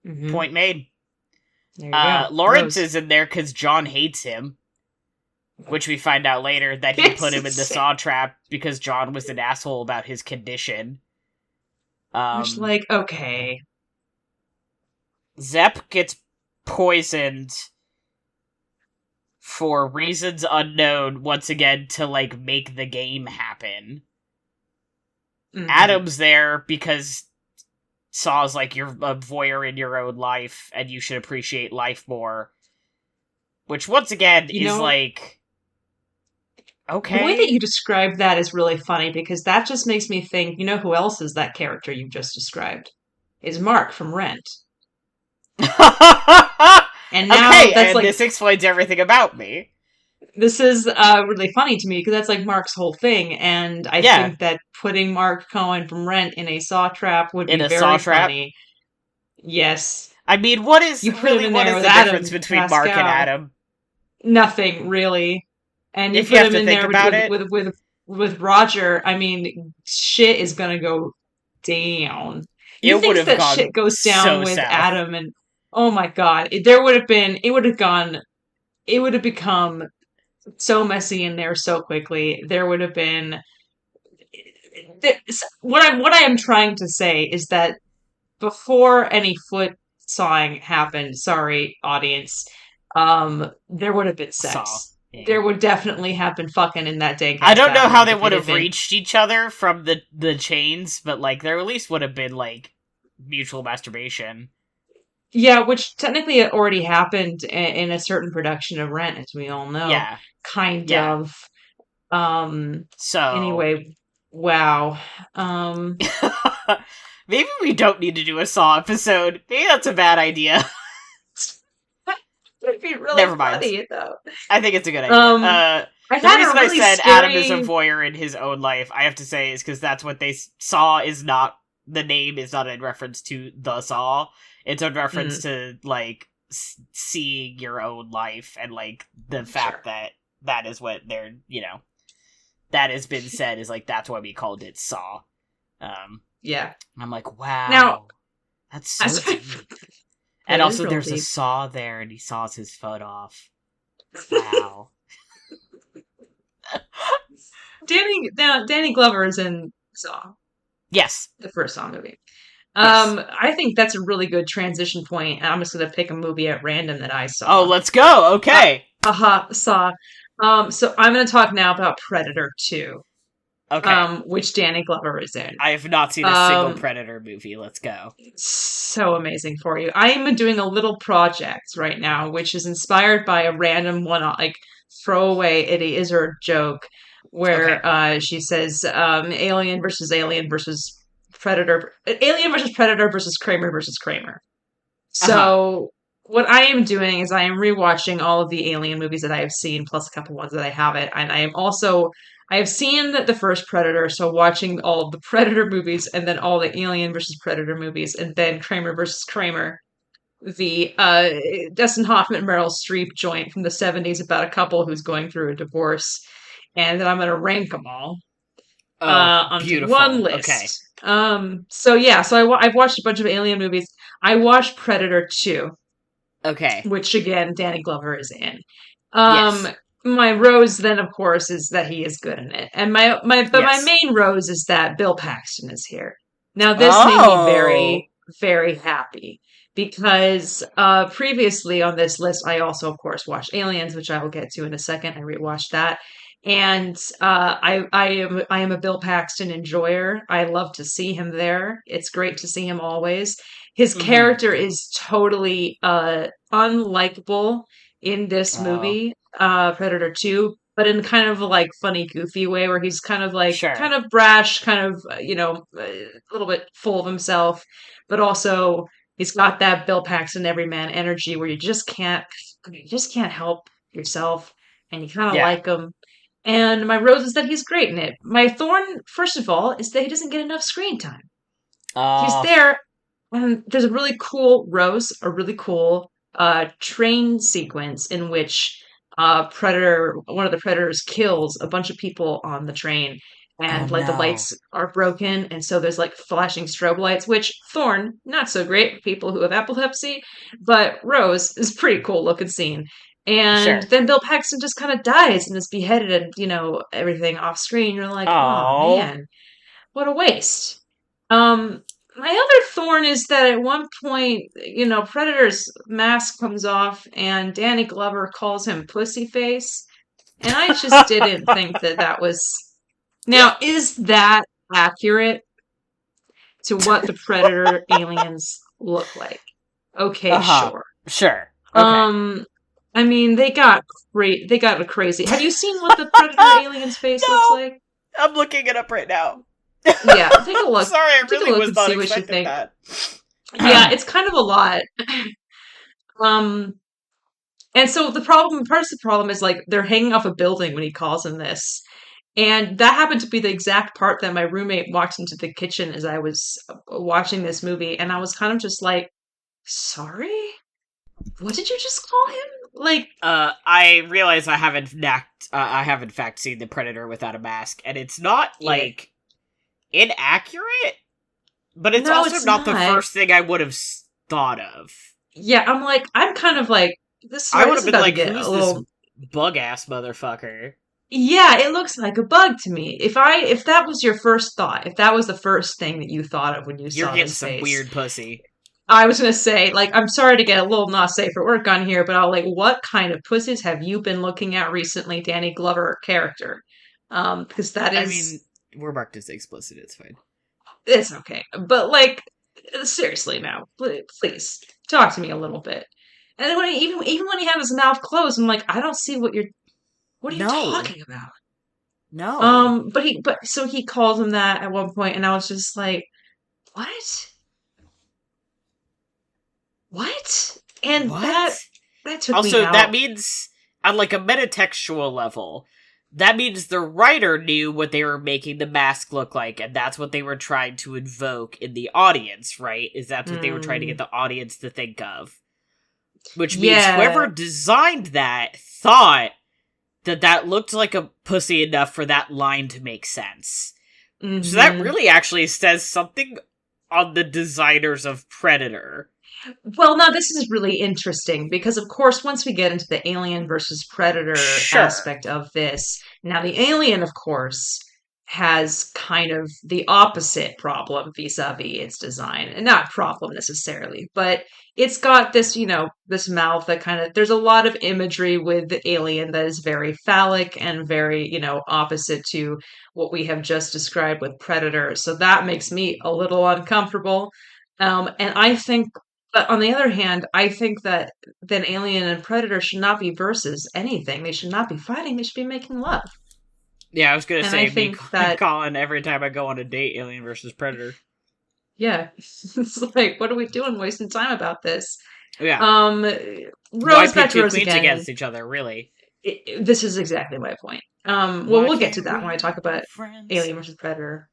Mm-hmm. Point made. There you go. Lawrence Rose. is in there because John hates him, which we find out later that he It's put him in the insane. saw trap because John was an asshole about his condition. Which, Um, like, okay. Zepp gets poisoned for reasons unknown, once again, to, like, make the game happen. Mm-hmm. Adam's there because Saw's like, you're a voyeur in your own life, and you should appreciate life more. Which, once again, You is know, like, the way that you okay. describe that is really funny because that just makes me think, you know who else is that character you just described? Is Mark from Rent. And now Okay, that's and like, this explains everything about me. this is really funny to me because that's like Mark's whole thing. And I Yeah, think that putting Mark Cohen from Rent in a saw trap would in be a saw very trap. funny. Yes. I mean, You put him in what there is with the difference Adam between Mark and Pascal. Adam? Nothing really. And you If you put have him to in think there about it, with Roger. I mean, shit is gonna go down. You it would think have that gone shit goes down so with south. Adam and oh my god, there would have been it would have gone it would have become so messy in there so quickly. There would have been what I am trying to say is that before any foot sawing happened, sorry audience, there would have been Saw. sex. Yeah. There would definitely have been fucking in that dang I ass don't know how bathroom they if it would had have been. reached each other from the chains, but like there at least would have been like mutual masturbation. Yeah, which technically it already happened in a certain production of Rent, as we all know. Yeah, Kind yeah. of. Um, So anyway, wow. Um, maybe we don't need to do a Saw episode. Maybe that's a bad idea. it'd be really Never mind. funny though. I think it's a good idea. Um, I The had reason a I really said Adam is a scary. voyeur in his own life, I have to say, is because that's what they Saw is not. The name is not in reference to the Saw. It's in reference Mm, to like seeing your own life and like the sure. fact that that is what they're that has been said is like that's why we called it Saw. Yeah. I'm like, Now, wow, that's so as deep. And that is also, real there's a deep. saw there, and he saws his foot off. Wow. Danny Glover is in Saw, Yes. the first Saw movie. Yes. I think that's a really good transition point, and I'm just gonna pick a movie at random that I Oh, saw. let's go. Okay. Saw. So I'm gonna talk now about Predator 2, Okay. which Danny Glover is in. I have not seen a single Um, Predator movie. Let's go. so amazing for you. I am doing a little project right now, which is inspired by a random one, like throwaway Eddie Izzard joke, Okay. where she says, Alien versus Predator versus Kramer versus Kramer. Uh huh. So what I am doing is I am rewatching all of the Alien movies that I have seen, plus a couple ones that I haven't, and I have seen the first Predator, so watching all of the Predator movies and then all the Alien versus Predator movies, and then Kramer versus Kramer, the Dustin Hoffman Meryl Streep joint from the '70s about a couple who's going through a divorce, and then I'm going to rank them all Oh, onto one beautiful. Okay. list. So yeah, I've watched a bunch of Alien movies. I watched Predator 2, Okay. which again Danny Glover is in. Um, Yes. my rose then of course is that he is good in it. And my Yes. main rose is that Bill Paxton is here. Now this made me Oh. very, very happy because previously on this list I also of course watched Aliens, which I will get to in a second. I rewatched that. And I am a Bill Paxton enjoyer. I love to see him there. It's great to see him always. His Mm-hmm. character is totally unlikable in this Oh. movie, Predator 2, but in kind of a like funny, goofy way where he's kind Sure. of brash, kind of, a little bit full of himself, but also he's got that Bill Paxton everyman energy where you just can't help yourself and you kind of Yeah. like him. And my rose is that he's great in it. My thorn, first of all, is that he doesn't get enough screen time. He's Uh, there, and there's a really cool rose, a really cool train sequence in which one of the predators kills a bunch of people on the train, oh and like the no. lights are broken, and so there's like flashing strobe lights, which Thorn, not so great for people who have epilepsy, but Rose is pretty cool looking scene. And Sure. then Bill Paxton just kind of dies and is beheaded and, everything off screen. You're like, oh Oh. man, what a waste. Um, my other thorn is that at one point, Predator's mask comes off and Danny Glover calls him pussy face. And I just didn't think that that was. Now, is that accurate to what the Predator aliens look like? Okay, Uh-huh. sure. Sure. Okay. Um, I mean, they got a crazy. Have you seen what the Predator alien's face looks No. like? I'm looking it up right now. Yeah, take a look. Sorry, I Take a really look was and not see what you expecting think. that. Yeah, it's kind of a lot. Um, and so part of the problem is like they're hanging off a building when he calls him this. And that happened to be the exact part that my roommate walked into the kitchen as I was watching this movie. And I was kind of just like, sorry? What did you just call him? Like, I realize I have in fact seen the Predator without a mask, and it's not yeah. like inaccurate, but it's No, also it's not the not. first thing I would have thought of. Yeah, I'm kind of like, I would this have is been about to like, get a "Who's this little. bug ass motherfucker?" Yeah, it looks like a bug to me. If that was your first thought, if that was the first thing that you thought of when you You're saw getting this some face, weird pussy. I was gonna say, like, I'm sorry to get a little not safe for work on here, but I'll like, what kind of pussies have you been looking at recently, Danny Glover character? Because that I is, mean, we're marked as explicit. It's fine. it's okay, but like, seriously now, please talk to me a little bit. And then even when he had his mouth closed, I'm like, I don't see what are you No, talking about? no. But so he calls him that at one point, and I was just like, what? What? And What? that took me Also, that out. means on like a metatextual level, that means the writer knew what they were making the mask look like, and that's what they were trying to invoke in the audience, right? Is that's what they were trying to get Mm, the audience to think of. Which means whoever yeah. designed that thought that that looked like a pussy enough for that line to make sense. So that Hmm. really actually says something on the designers of Predator. Well, now this is really interesting because, of course, once we get into the alien versus predator Sure. aspect of this, now the alien, of course, has kind of the opposite problem vis-a-vis its design. And not problem necessarily, but it's got this, this mouth that kind of, there's a lot of imagery with the alien that is very phallic and very, opposite to what we have just described with predator. So that makes me a little uncomfortable. And I think but on the other hand, I think that then Alien and Predator should not be versus anything. They should not be fighting. They should be making love. Yeah, I was gonna And I say me think that, calling every time I go on a date Alien versus Predator. yeah, it's like, what are we doing wasting time about this? Yeah. Um, Why Rose, pit back to two Rose queens again. against each other, really? This is exactly my point. Well, Why we'll get to can't that when I we talk about be friends? Alien versus Predator.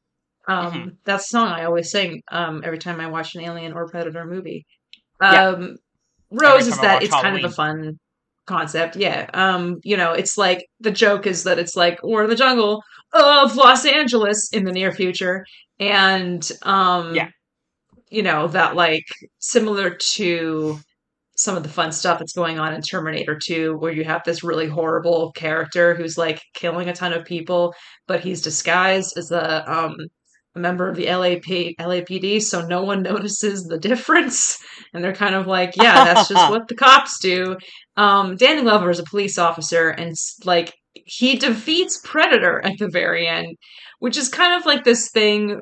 Hmm. That song I always sing every time I watch an Alien or Predator movie. Yeah. Um, Every Rose time is I that watch it's kind of a Halloween. fun concept. Yeah. It's like the joke is that it's like we're in the jungle. of Los Angeles in the near future. And, Yeah. that like similar to some of the fun stuff that's going on in Terminator 2, where you have this really horrible character who's like killing a ton of people, but he's disguised as a member of the LAPD, so no one notices the difference. And they're kind of like, yeah, that's just what the cops do. Danny Glover is a police officer, and like he defeats Predator at the very end, which is kind of like this thing,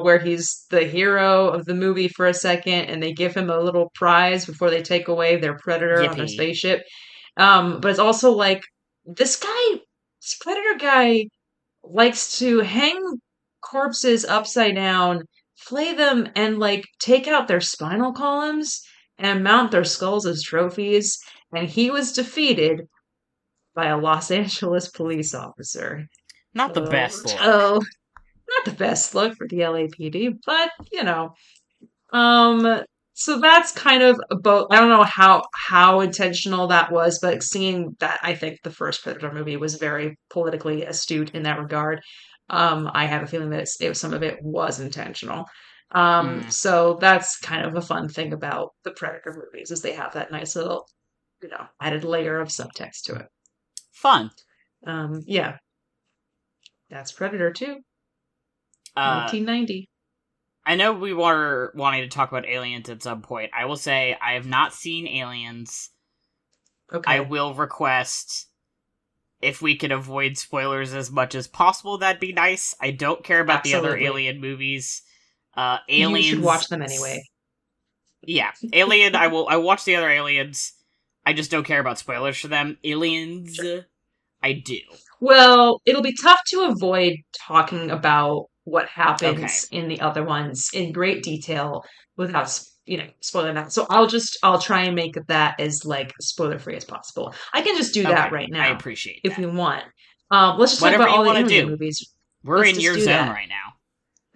where he's the hero of the movie for a second and they give him a little prize before they take away their predator on their Yippee. spaceship. But it's also like this predator guy likes to hang corpses upside down, flay them, and like take out their spinal columns and mount their skulls as trophies. And he was defeated by a Los Angeles police officer. Not the Oh, best look. oh, not the best look for the LAPD, but um, so that's kind of about. I don't know how intentional that was, but seeing that, I think the first Predator movie was very politically astute in that regard. I have a feeling that some of it was intentional. Mm. So that's kind of a fun thing about the Predator movies is they have that nice little, added layer of subtext to it. Fun. Yeah, that's Predator 2, Uh, 1990. I know we were wanting to talk about Aliens at some point. I will say I have not seen Aliens. I Okay, will request if we can avoid spoilers as much as possible, that'd be nice. I don't care about the other absolutely. Alien movies. You should Aliens, watch them anyway. yeah, Alien. I watch the other Aliens. I just don't care about spoilers for them. Aliens, Sure. I do. Well, it'll be tough to avoid talking about what Okay, happens in the other ones in great detail without, spoiling that. So I'll try and make that as like spoiler free as possible. I can just do that okay, right I now appreciate if that. we want. Let's just talk Whatever about you all the want to Alien do, movies. we're Let's in just your do zone that. right now.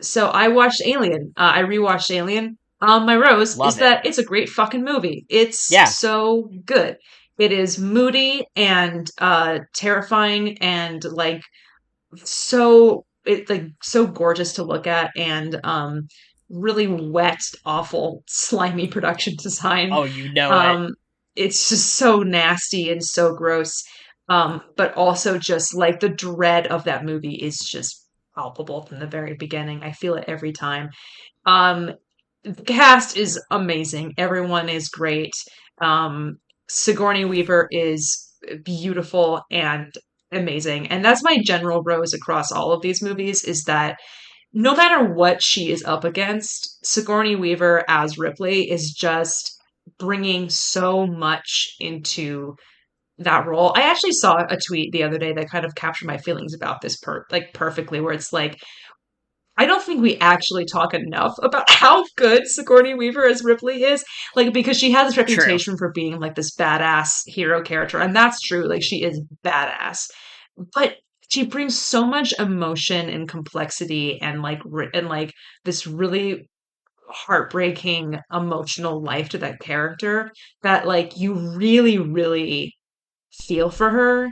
So I watched Alien. I rewatched Alien. My rose is Love it. that it's a great fucking movie. It's Yeah, so good. It is moody and terrifying and like so gorgeous to look at and really wet, awful, slimy production design. oh, you know it. Um, it's just so nasty and so gross. But also just like the dread of that movie is just palpable from the very beginning. I feel it every time. Um, the cast is amazing. Everyone is great. Um, Sigourney Weaver is beautiful and amazing. And that's my general rose across all of these movies is that no matter what she is up against, Sigourney Weaver as Ripley is just bringing so much into that role. I actually saw a tweet the other day that kind of captured my feelings about this perfectly, where it's like I don't think we actually talk enough about how good Sigourney Weaver as Ripley is. Like, because she has this True. reputation for being like this badass hero character, and that's true. Like, she is badass. But she brings so much emotion and complexity and like this really heartbreaking emotional life to that character that like you really, really feel for her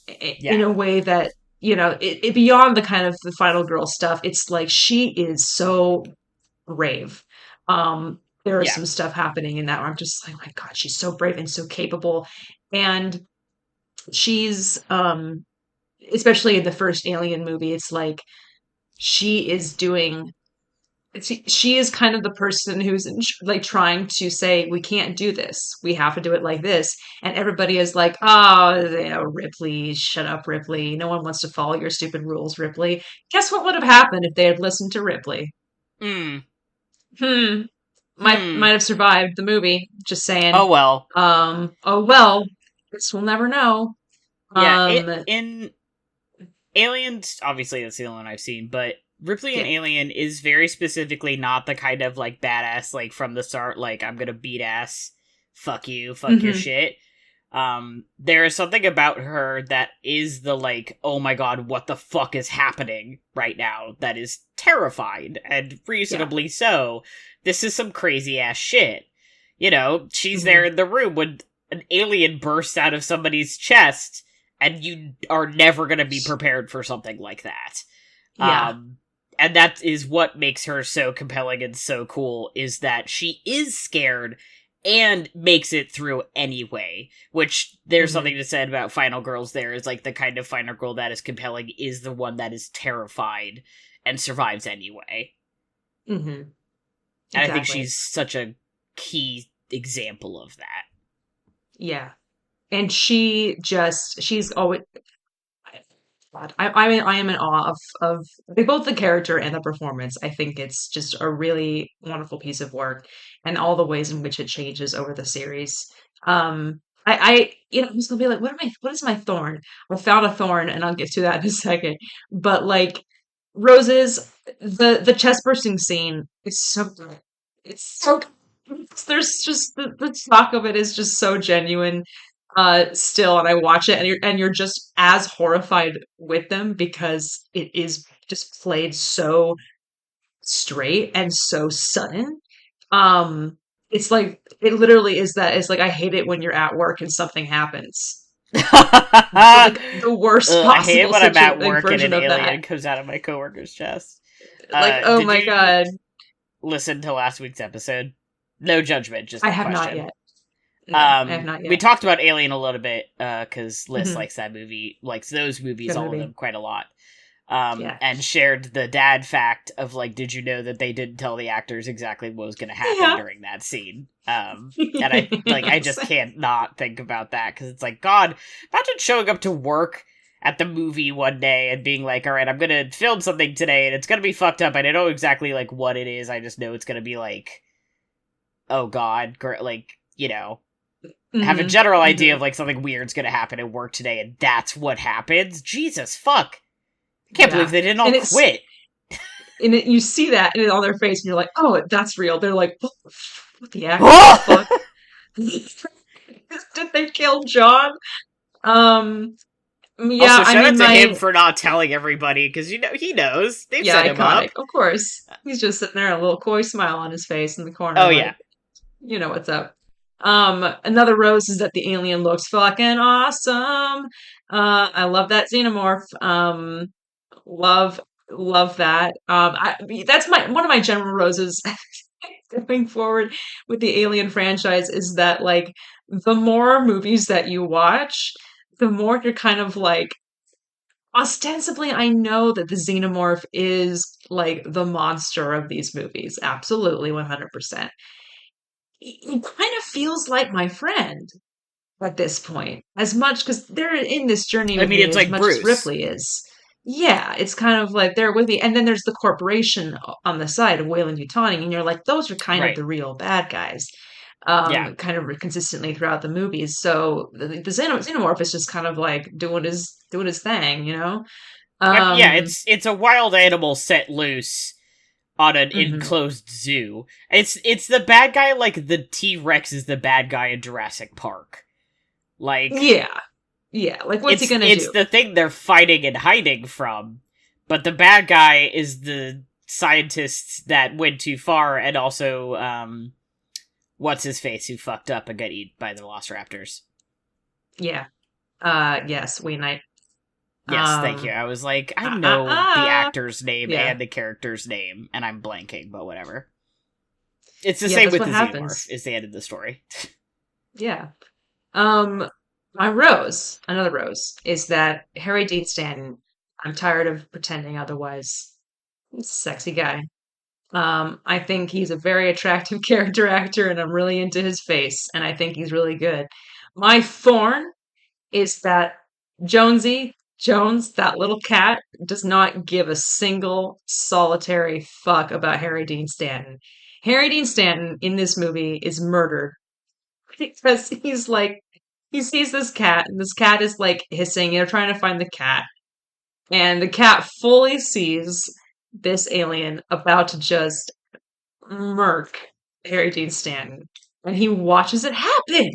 in Yeah, a way that it beyond the kind of the final girl stuff. It's like she is so brave. There is yeah, some stuff happening in that where I'm just like, my God, she's so brave and so capable. And she's especially in the first Alien movie, it's like she is doing she is kind of the person who's like trying to say we can't do this, we have to do it like this, and everybody is like, oh, Ripley, shut up, Ripley, no one wants to follow your stupid rules, Ripley. Guess what would have happened if they had listened to Ripley? hmm, Hmm. Might hmm. have survived the movie, just saying. Oh well. Oh well, guess we'll never know. Yeah, um in Aliens, obviously that's the only one I've seen, but Ripley in yeah. Alien is very specifically not the kind of like badass like from the start, like I'm gonna beat ass, fuck you, fuck your Hmm. shit. There is something about her that is the like, oh my god, what the fuck is happening right now? That is terrified, and Yeah. reasonably so. This is some crazy ass shit. She's there Hmm. in the room when an alien bursts out of somebody's chest, and you are never going to be prepared for something like that. Yeah. And that is what makes her so compelling and so cool, is that she is scared and makes it through anyway, which there's something to say about final girls there, is like the kind of final girl that is compelling is the one that is terrified and survives anyway. Mm-hmm. And Exactly. I think she's such a key example of that. Yeah. And she's always, God, I am in awe of both the character and the performance. I think it's just a really wonderful piece of work, and all the ways in which it changes over the series. I was gonna be like, what is my thorn? I found a thorn, and I'll get to that in a second. But like Roses, the chest bursting scene is so good. It's so good. There's just the talk of it is just so genuine still, and I watch it, and you're just as horrified with them because it is just played so straight and so sudden. It's like it literally is that. It's like I hate it when you're at work and something happens. But like the worst I hate it possible when I'm at like, work and version an of that. alien comes out of my coworker's chest. Like, oh Did my you god, listen to last week's episode? No judgment, just I a have not question. yet. No, I have not We yet. talked about Alien a little bit, because Liz Hmm. likes that movie, likes those movies, Good all of movie. them, quite a lot. Yeah. And shared the dad fact of, like, did you know that they didn't tell the actors exactly what was going to happen Yeah. during that scene? And I just can't not think about that, because it's like, God, imagine showing up to work at the movie one day and being like, all right, I'm going to film something today, and it's going to be fucked up, I don't know exactly, like, what it is, I just know it's going to be, like, oh God, like, you know, have a Hmm. general idea Hmm. of, like, something weird's going to happen at work today, and that's what happens? Jesus, fuck. I can't believe Yeah. they didn't all And it's quit. you see that and on their face, and you're like, "Oh, that's real." They're like, "What the actual fuck? Did they kill John?" Um, yeah. Also, I shout out mean, to him my for not telling everybody, because, you know, he knows. They've set yeah, him up. iconic, of course. He's just sitting there, a little coy smile on his face in the corner, Oh, like, yeah. you know what's up. Another rose is that the alien looks fucking awesome. I love that xenomorph. Love love that. That's my one of my general roses going forward with the Alien franchise is that like the more movies that you watch, the more you're kind of like ostensibly I know that the xenomorph is like the monster of these movies. Absolutely 100%. It kind of feels like my friend at this point, as much because they're in this journey I with mean, me it's as like much as Bruce. Ripley is. Yeah, it's kind of like they're with me. And then there's the corporation on the side of Wayland Yutani, and you're like, those are kind of Right. the real bad guys, Yeah. kind of consistently throughout the movies. So the xenomorph is just kind of like doing his thing, you know? Yeah, Um, it's a wild animal set loose on an mhm. enclosed zoo. It's the bad guy, like the T-Rex is the bad guy in Jurassic Park. Like, Yeah, yeah. Like, what's he gonna it's do? the thing they're fighting and hiding from, but the bad guy is the scientists that went too far, and also what's his face who fucked up and got eaten by the Velociraptors. Yeah. Yes, we night. Yes, thank you. Um, I was like, I ah, ah, know the ah. actor's name Yeah, and the character's name, and I'm blanking, but whatever. It's the yeah. same That's with what the Xenomorph, happens. is the end of the story. Yeah. Um, my rose, another rose, is that Harry Dean Stanton. I'm tired of pretending otherwise. He's a sexy guy. I think he's a very attractive character actor, and I'm really into his face, and I think he's really good. My thorn is that Jones, that little cat, does not give a single solitary fuck about Harry Dean Stanton. Harry Dean Stanton in this movie is murdered because he's like he sees this cat and this cat is like hissing, trying to find the cat, and the cat fully sees this alien about to just murk Harry Dean Stanton, and he watches it happen.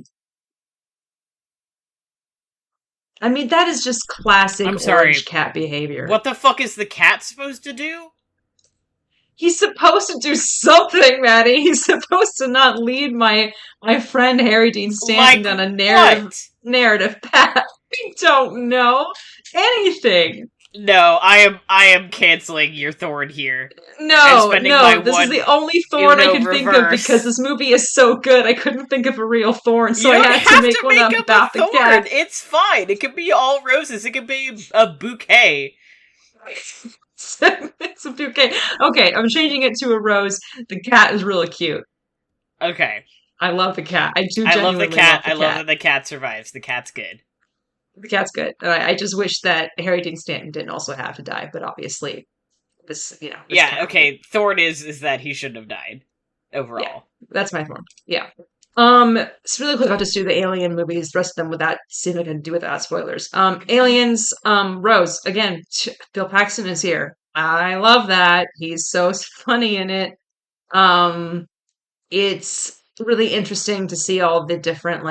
I mean, that is just classic I'm orange sorry, cat behavior. what the fuck is the cat supposed to do? He's supposed to do something, Maddie. He's supposed to not lead my friend Harry Dean Stanton Like, down a what? narrative path. I don't know anything. No, I am canceling your Thorn here. I'm No, spending my no, this is the one only Thorn I Uno could think of because reverse. this movie is so good. I couldn't think of a real Thorn, You so I don't had to have make to one make up up a about the cat. Thorn. It's fine. It could be all roses. It could be a bouquet. It's a bouquet. Okay, I'm changing it to a rose. The cat is really cute. Okay. I love the cat. I do I love the genuinely love cat. the I love cat. that the cat survives. The cat's good. The cat's good. I just wish that Harry Dean Stanton didn't also have to die, but obviously this Yeah, cannot be. okay. Thorn is that he shouldn't have died. Yeah, Overall. that's my form. Yeah. So really quick, I'll just do the Alien movies, the rest of them without seeing if I can do without spoilers. Aliens, Rose, again, Bill Paxton is here. I love that. He's so funny in it. Um, it's really interesting to see all the different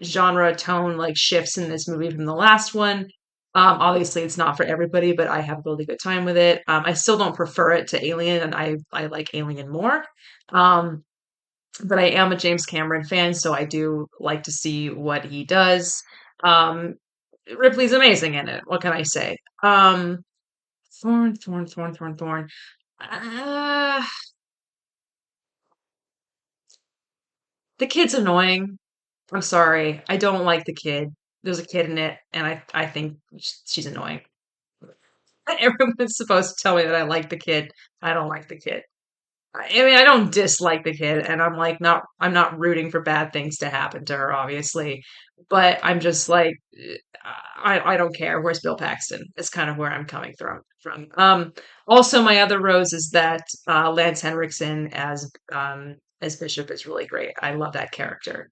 genre tone shifts in this movie from the last one. Obviously, it's not for everybody, but I have a really good time with it. I still don't prefer it to Alien, and I like Alien more. Um, but I am a James Cameron fan, so I do like to see what he does. Um, Ripley's amazing in it. What can I say? Thorn, Thorn, Thorn, Thorn, Thorn. Uh, the kid's annoying. I'm sorry. I don't like the kid. There's a kid in it, and I think she's annoying. Everyone's supposed to tell me that I like the kid. I don't like the kid. I mean, I don't dislike the kid, and I'm not rooting for bad things to happen to her, obviously. But I'm just like, I don't care. Where's Bill Paxton? It's kind of where I'm coming from. Also, my other rose is that Lance Henriksen as Bishop is really great. I love that character.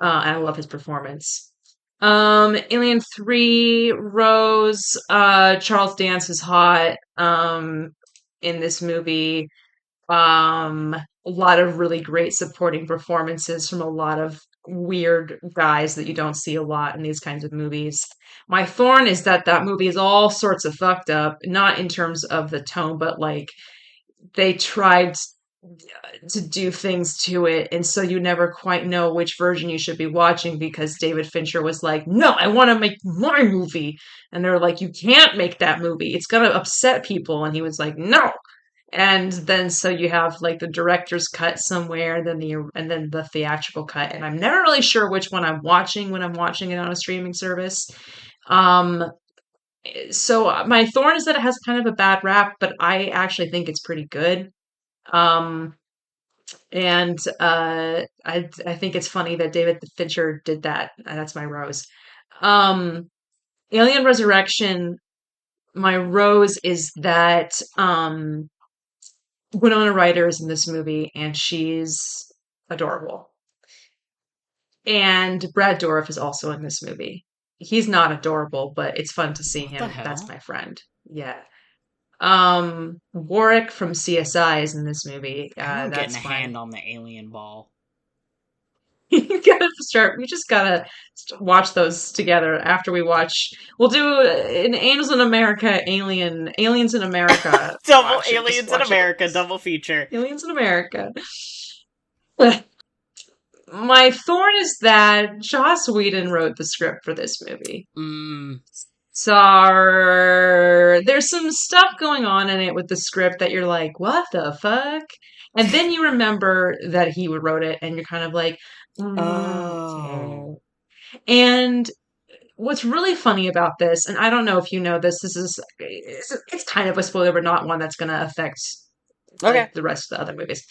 And I love his performance. Alien 3, Rose, Charles Dance is hot, in this movie. A lot of really great supporting performances from a lot of weird guys that you don't see a lot in these kinds of movies. My thorn is that that movie is all sorts of fucked up, not in terms of the tone, but they tried to do things to it, and so you never quite know which version you should be watching because David Fincher was like, "No, I want to make my movie," and they're like, "You can't make that movie; it's gonna upset people," and he was like, "No." And then so you have the director's cut somewhere, and then the theatrical cut, and I'm never really sure which one I'm watching when I'm watching it on a streaming service. Um, so my thorn is that it has kind of a bad rap, but I actually think it's pretty good. Um, and I think it's funny that David Fincher did that. That's my rose. Um, Alien Resurrection. My rose is that Winona Ryder is in this movie, and she's adorable. And Brad Dourif is also in this movie. He's not adorable, but it's fun to see What the him. That's hell? my friend. Yeah. Warwick from CSI is in this movie. How am getting That's a fun. hand on the alien ball? You gotta start. We just gotta watch those together after we watch. We'll do an Angels in America, Aliens in America. Double Watch it. Just aliens in watch it with America, us. double feature. Aliens in America. My thorn is that Joss Whedon wrote the script for this movie. Mm. So there's some stuff going on in it with the script that you're like, what the fuck? And then you remember that he wrote it, and you're kind of like, Oh. okay. And what's really funny about this, and I don't know if you know this, it's kind of a spoiler, but not one that's going to affect Okay. the rest of the other movies.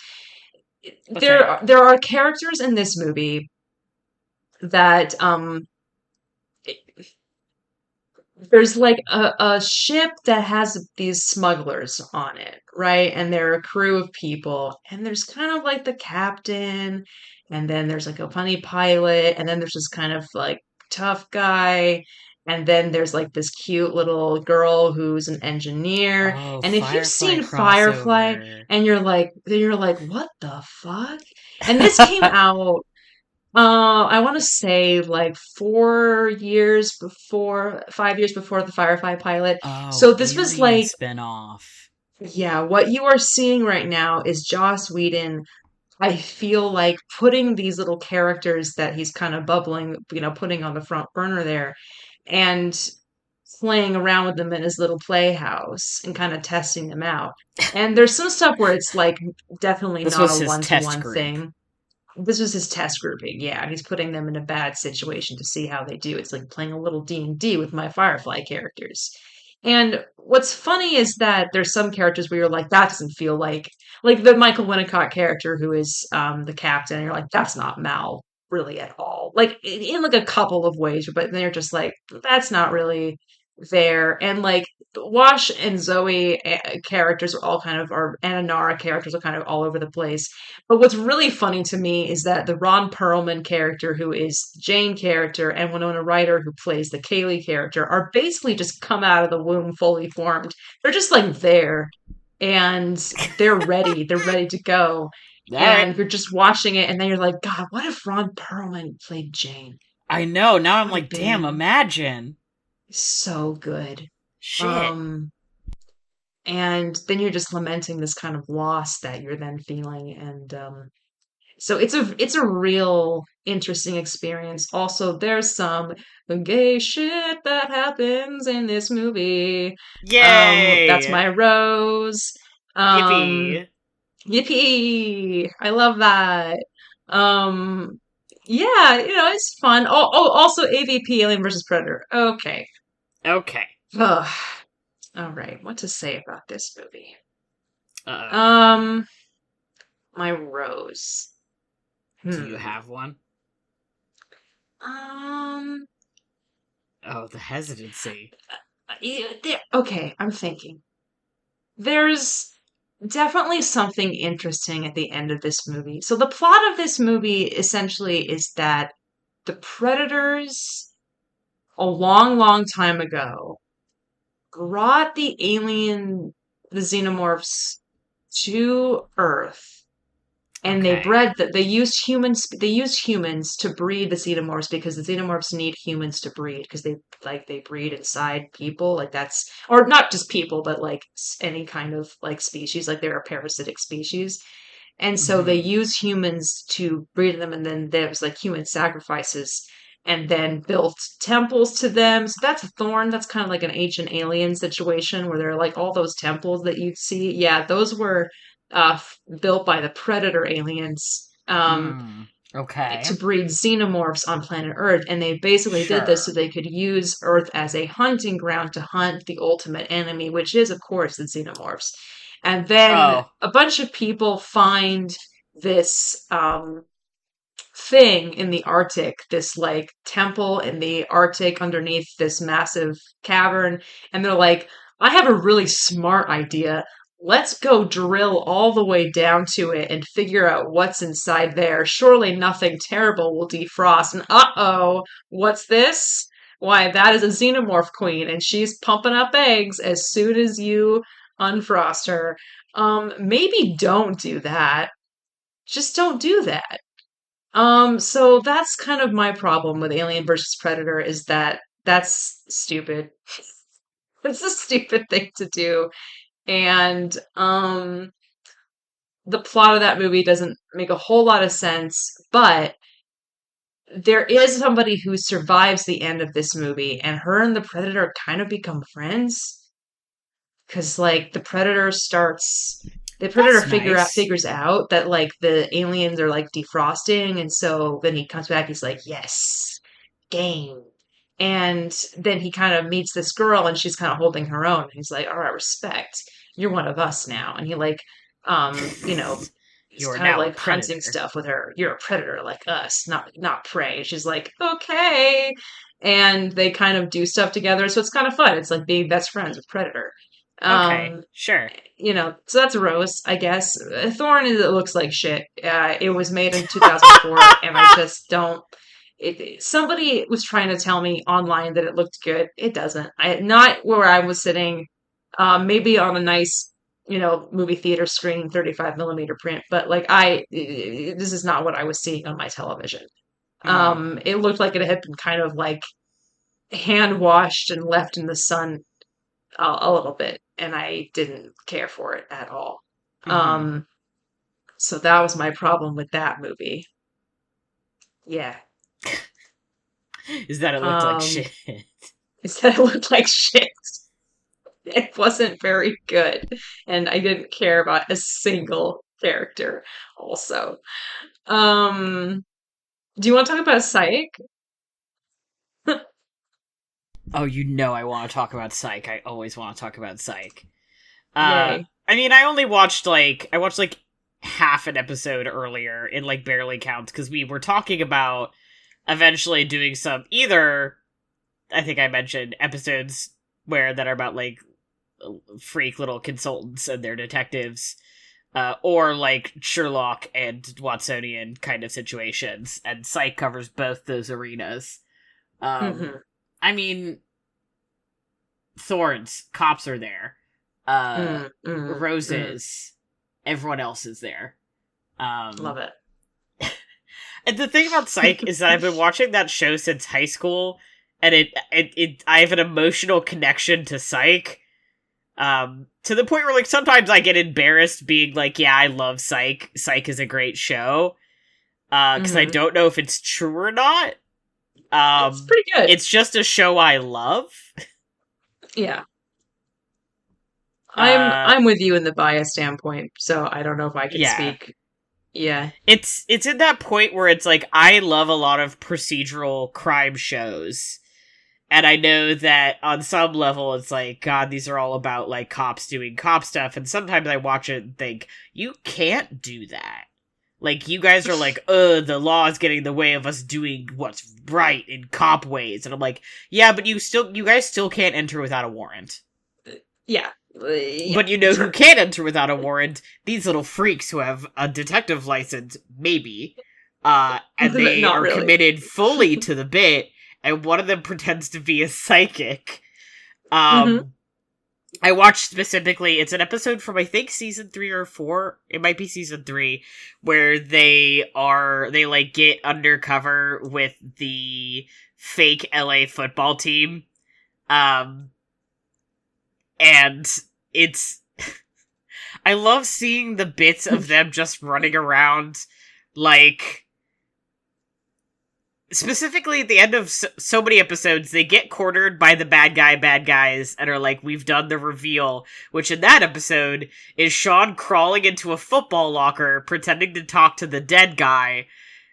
Let's hear it. There are characters in this movie that there's a ship that has these smugglers on it, right? And they're a crew of people, and there's kind of the captain, and then there's a funny pilot, and then there's this kind of tough guy, and then there's this cute little girl who's an engineer. Oh, And if you've Firefly seen Firefly crossover. and you're like, what the fuck? And this came out I want to say 4 years before, 5 years before the Firefly pilot. Oh, So this was alien spinoff. yeah, what you are seeing right now is Joss Whedon I feel like putting these little characters that he's kind of bubbling, putting on the front burner there and playing around with them in his little playhouse and kind of testing them out. And there's some stuff where it's like definitely This not was a his test one-to-one group. thing. This was his test grouping. Yeah, he's putting them in a bad situation to see how they do. It's like playing a little D&D with my Firefly characters. And what's funny is that there's some characters where you're like, that doesn't feel like the Michael Winnicott character who is the captain. And you're like, that's not Mal really at all. Like in like a couple of ways, but they're just like, that's not really there. And like Wash and Zoe characters are all kind of, or and Anara characters are kind of all over the place. But what's really funny to me is that the Ron Perlman character, who is the Jane character, and Winona Ryder, who plays the Kaylee character, are basically just come out of the womb fully formed. They're just like there and they're ready. They're ready to go. All right. And you're just watching it, and then you're like, God, what if Ron Perlman played Jane? I know. Now That I'm would have like, damn, been imagine. so good. Shit. Um, and then you're just lamenting this kind of loss that you're then feeling, and so it's a real interesting experience. Also, there's some gay shit that happens in this movie. That's Yay! my rose. Um, Yippee! yippee! I love that. Um, yeah, it's fun. Oh, also AVP, Alien versus Predator. Okay. Okay. Ugh. All right, what to say about this movie? Uh, Um, my rose. do you Hmm. have one? Um. Oh, the hesitancy. Okay, I'm thinking. There's definitely something interesting at the end of this movie. So the plot of this movie essentially is that the predators a long, long time ago brought the xenomorphs to Earth, and Okay. they used humans to breed the xenomorphs because the xenomorphs need humans to breed because they breed inside people, like that's, or not just people but like any kind of like species, like they're a parasitic species. And so they Hmm. use humans to breed them, and then there was like human sacrifices, and then built temples to them. So that's a Thorn. That's kind of like an ancient alien situation where there are like all those temples that you'd see. Yeah, those were built by the predator aliens Mm. Okay. to breed xenomorphs on planet Earth. And they basically did this so Sure. they could use Earth as a hunting ground to hunt the ultimate enemy, which is, of course, the xenomorphs. And then Oh. a bunch of people find this thing in the Arctic, this like temple in the Arctic underneath this massive cavern. And they're like, I have a really smart idea. Let's go drill all the way down to it and figure out what's inside there. Surely nothing terrible will defrost. And uh-oh, what's this? Why, that is a xenomorph queen, and she's pumping up eggs as soon as you unfrost her. Maybe don't do that. Just don't do that. So that's kind of my problem with Alien versus Predator, is that that's stupid. It's a stupid thing to do. And the plot of that movie doesn't make a whole lot of sense, but there is somebody who survives the end of this movie, and her and the Predator kind of become friends. Because like the predator That's nice. figures out that like the aliens are like defrosting, and so then he comes back, he's like, yes, game. And then he kind of meets this girl, and she's kind of holding her own. He's like, all right, respect, you're one of us now. And he like he's You are kind of now a like hunting predator. stuff with her. You're a predator like us, not prey. She's like, okay. And they kind of do stuff together, so it's kind of fun. It's like being best friends with predator. Okay. um Sure. so that's a Rose, I guess. Thorn is, it looks like shit. It was made in 2004, and I just don't. Somebody was trying to tell me online that it looked good. It doesn't. Not where I was sitting. Maybe on a nice, movie theater screen, 35 millimeter print. But like this is not what I was seeing on my television. Mm. It looked like it had been kind of like hand washed and left in the sun a little bit, and I didn't care for it at all. Hmm. Um, So that was my problem with that movie. Yeah. Is that it looked like Um, shit? Instead it looked like shit. It wasn't very good. And I didn't care about a single character also. Um, do you want to talk about Psych? Oh, I want to talk about Psych. I always want to talk about Psych. Yay. I mean, I watched half an episode earlier. It like barely counts because we were talking about eventually doing some either. I think I mentioned episodes that are about like freak little consultants and their detectives, or like Sherlock and Watsonian kind of situations. And Psych covers both those arenas. Hmm. I mean, Thorns, cops are there. Mm, mm, mm. Roses, everyone else is there. Love Um, it. and the thing about Psych is that I've been watching that show since high school, and I have an emotional connection to Psych. To the point where like sometimes I get embarrassed being like, yeah, I love Psych. Psych is a great show. Because I Hmm. don't know if it's true or not. It's pretty good. It's just a show I love. Yeah. I'm Uh, I'm with you in the bias standpoint, so I don't know if I could yeah. speak. Yeah. It's at that point where it's like I love a lot of procedural crime shows. And I know that on some level it's like, God, these are all about like cops doing cop stuff, and sometimes I watch it and think, you can't do that. Like you guys are like, the law is getting in the way of us doing what's right in cop ways. And I'm like, yeah, but you guys still can't enter without a warrant. Yeah. Yeah, But you know who sure. can enter without a warrant? These little freaks who have a detective license, maybe. And they Not are really. committed fully to the bit, and one of them pretends to be a psychic. Hmm. Um, I watched specifically, it's an episode from I think season 3 or 4, it might be season 3, where they like get undercover with the fake LA football team. Um, and it's I love seeing the bits of them just running around, like, specifically at the end of so many episodes, they get cornered by the bad guys, and are like, we've done the reveal, which in that episode is Sean crawling into a football locker, pretending to talk to the dead guy,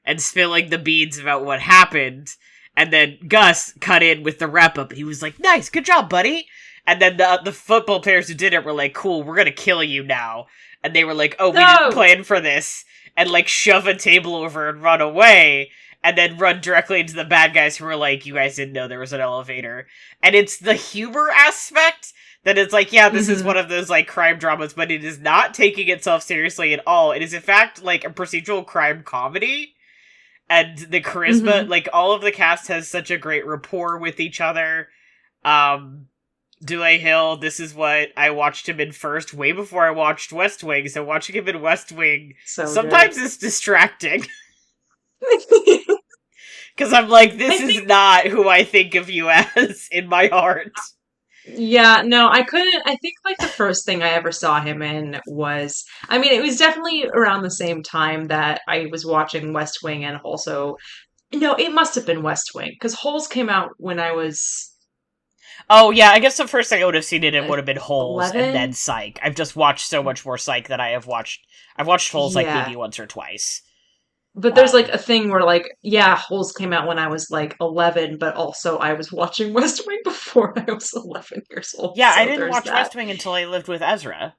and spilling the beans about what happened, and then Gus cut in with the wrap-up, and he was like, nice, good job, buddy! And then the football players who did it were like, cool, we're gonna kill you now. And they were like, oh, we didn't No. plan for this. And like shove a table over and run away. And then run directly into the bad guys who were like, you guys didn't know there was an elevator. And it's the humor aspect that it's like, yeah, this is Hmm. one of those like crime dramas, but it is not taking itself seriously at all. It is in fact like a procedural crime comedy. And the charisma, Hmm. like all of the cast has such a great rapport with each other. Um, Dule Hill, this is what I watched him in first, way before I watched West Wing, so watching him in West Wing So good. sometimes is distracting. Because I'm like, this I is think, not who I think of you as in my heart. yeah, no, I couldn't. I think like the first thing I ever saw him in was, I mean, it was definitely around the same time that I was watching West Wing and also, no, it must have been West Wing because Holes came out when I was Oh, yeah, I guess the first thing I would have seen it in uh, would have been Holes and then 11. Psych. I've just watched so much more Psych that I've watched Holes like Yeah. maybe once or twice. But there's like Um, a thing where like, yeah, Holes came out when I was like 11, but also I was watching West Wing before I was 11 years old. yeah, I So didn't there's watch that. West Wing until I lived with Ezra.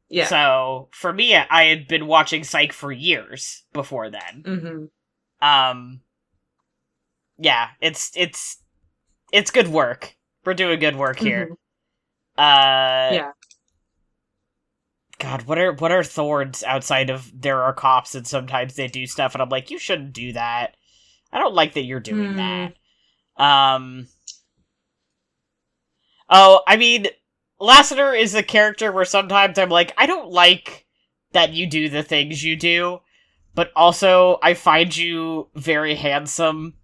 Yeah. So, for me, I had been watching Psych for years before then. Hmm. Um, yeah, it's good work. We're doing good work here. Hmm. Uh, Yeah. God, what are Thorns outside of there are cops and sometimes they do stuff and I'm like, you shouldn't do that. I don't like that you're doing Hmm. that. Um, oh, I mean, Lassiter is a character where sometimes I'm like, I don't like that you do the things you do, but also I find you very handsome.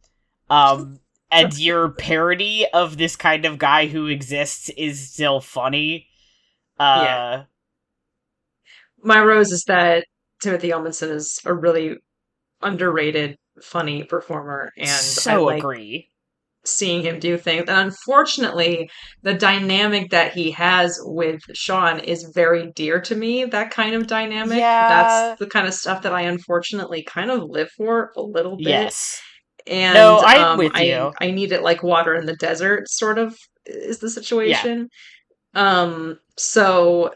Um, and your parody of this kind of guy who exists is still funny. Yeah. Uh, My rose is that. Timothy Elmanson is a really underrated, funny performer, and I So like agree. seeing him do things. And unfortunately, the dynamic that he has with Sean is very dear to me. That kind of dynamic, that's Yeah. the kind of stuff that I unfortunately kind of live for a little bit. Yes. No, And I'm with I you. I need it like water in the desert, sort of is the Yeah. situation. So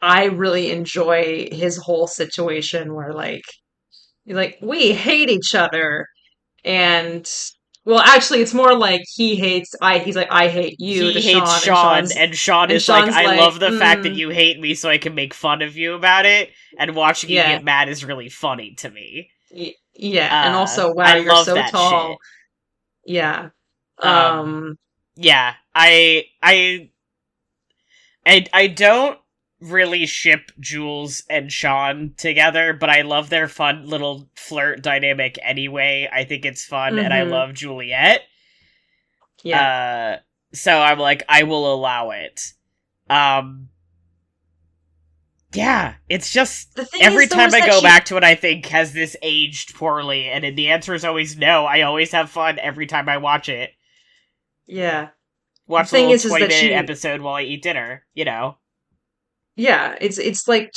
I really enjoy his whole situation where like we hate each other and well, actually, it's more like he's like, I hate you to He hates Sean, Sean, and Sean and is like, Sean's I like, love the fact that you hate me so I can make fun of you about it, and watching you yeah, get mad is really funny to me. yeah, and also, I wow, you're love so that shit. tall. Yeah. Um, Um, yeah, I don't really ship Jules and Sean together, but I love their fun little flirt dynamic anyway. I think it's fun, and I mhm, love Juliet. yeah. Uh, so I'm like, I will allow it. Um, yeah, it's just The thing every is, though, time is I that go she, back to it, I think, has this aged poorly? And the answer is always no. I always have fun every time I watch it. yeah. The Watch a thing little is 20 that minute she, episode while I eat dinner, you know? yeah, it's like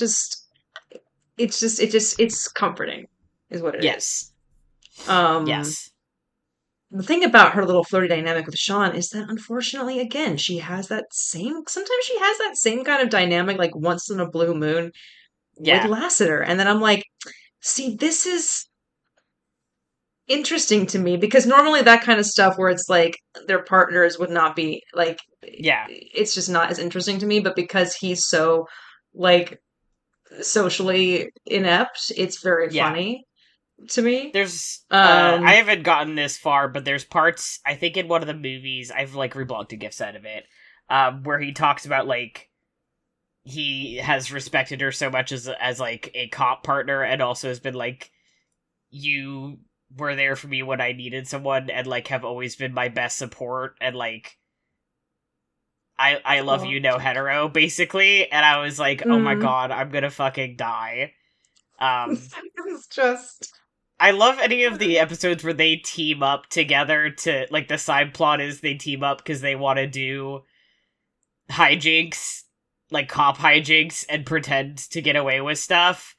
it's comforting, is what it is. Yes. Um, Yes. the thing about her little flirty dynamic with Sean is that unfortunately, again, she has that same, sometimes she has that same kind of dynamic, like once in a blue moon with Yeah. Lassiter. And then I'm like, see, this is interesting to me because normally that kind of stuff where it's like their partners would not be like, Yeah. it's just not as interesting to me. But because he's so like socially inept, it's very Yeah. funny to me. I Um, haven't gotten this far, but there's parts, I think in one of the movies, I've like reblogged a GIF out of it, where he talks about like, he has respected her so much as like a cop partner, and also has been like, you were there for me when I needed someone, and like have always been my best support, and like I love you, oh, no hetero, basically. And I was like, oh my mm, god, I'm gonna fucking die. Um, it's just. I love any of the episodes where they team up together to like the side plot is they team up because they want to do hijinks, like cop hijinks, and pretend to get away with stuff.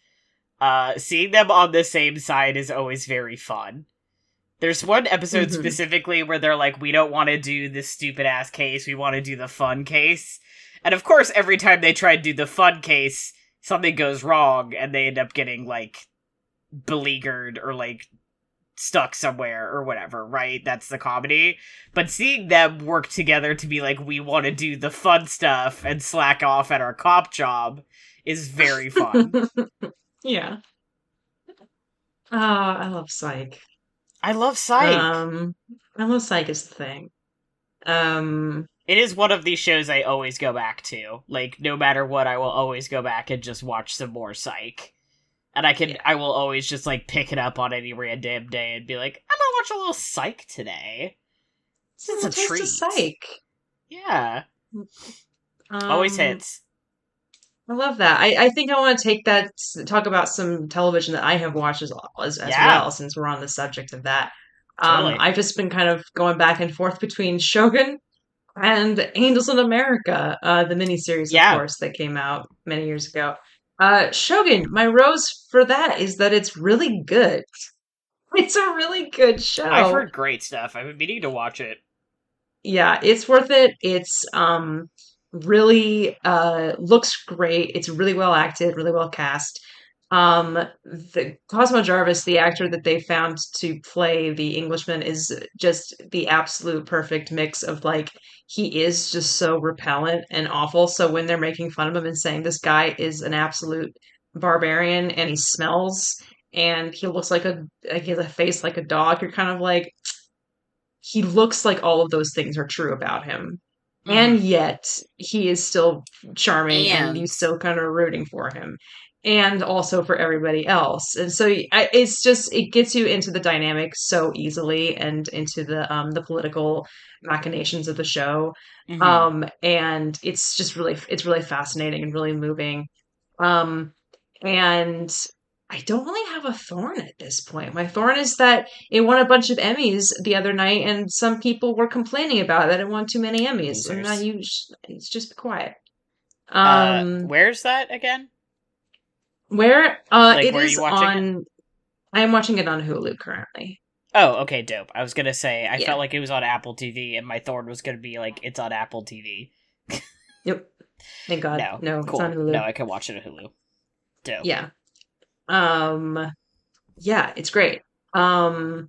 Seeing them on the same side is always very fun. There's one episode Mhm. specifically where they're like, we don't want to do this stupid ass case, we want to do the fun case. And of course, every time they try to do the fun case, something goes wrong and they end up getting, like, beleaguered or, like, stuck somewhere or whatever, right? That's the comedy. But seeing them work together to be like, we want to do the fun stuff and slack off at our cop job is very fun. Yeah. I love Psych. I love Psych. Um, I love Psych is the thing. Um, It is one of these shows I always go back to. Like, no matter what, I will always go back and just watch some more Psych. And yeah. I will always just, like, pick it up on any random day and be like, I'm gonna watch a little Psych today. It's a This is little a taste of treat. Psych. Yeah. Always Um, hits. I love that. I think I want to take that, talk about some television that I have watched as Yeah, well, since we're on the subject of that. totally. I've just been kind of going back and forth between Shogun and Angels in America, the miniseries, of Yeah. course, that came out many years ago. Shogun, my rose for that is that it's really good. It's a really good I've show. heard great stuff. I've been meaning to watch it. Yeah, it's worth it. It's really looks great. It's really well acted, really well cast. The Cosmo Jarvis, the actor that they found to play the Englishman, is just the absolute perfect mix of like he is just so repellent and awful. So when they're making fun of him and saying this guy is an absolute barbarian and he smells and he looks like he has a face like a dog, you're kind of like he looks like all of those things are true about him. And Mm-hmm. yet he is still charming and you And still kind of rooting for him. And also for everybody else. And so it's just, it gets you into the dynamic so easily and into the political machinations of the show. mm-hmm. And it's really fascinating and really moving. Um, and I don't really have a thorn at this point. My thorn is that it won a bunch of Emmys the other night, and some people were complaining about that it won too many Emmys. And now Losers. it's just be quiet. Um, Where's that again? where Like, it where are is you watching it? on. I am watching it on Hulu currently. Oh, okay, dope. I was gonna say, I Yeah. felt like it was on Apple TV, and my thorn was gonna be like, it's on Apple TV. Yep. Thank God. No, No, it's on cool. No, Hulu. I can watch it on Hulu. Dope. Yeah. Um, yeah, it's great. Um,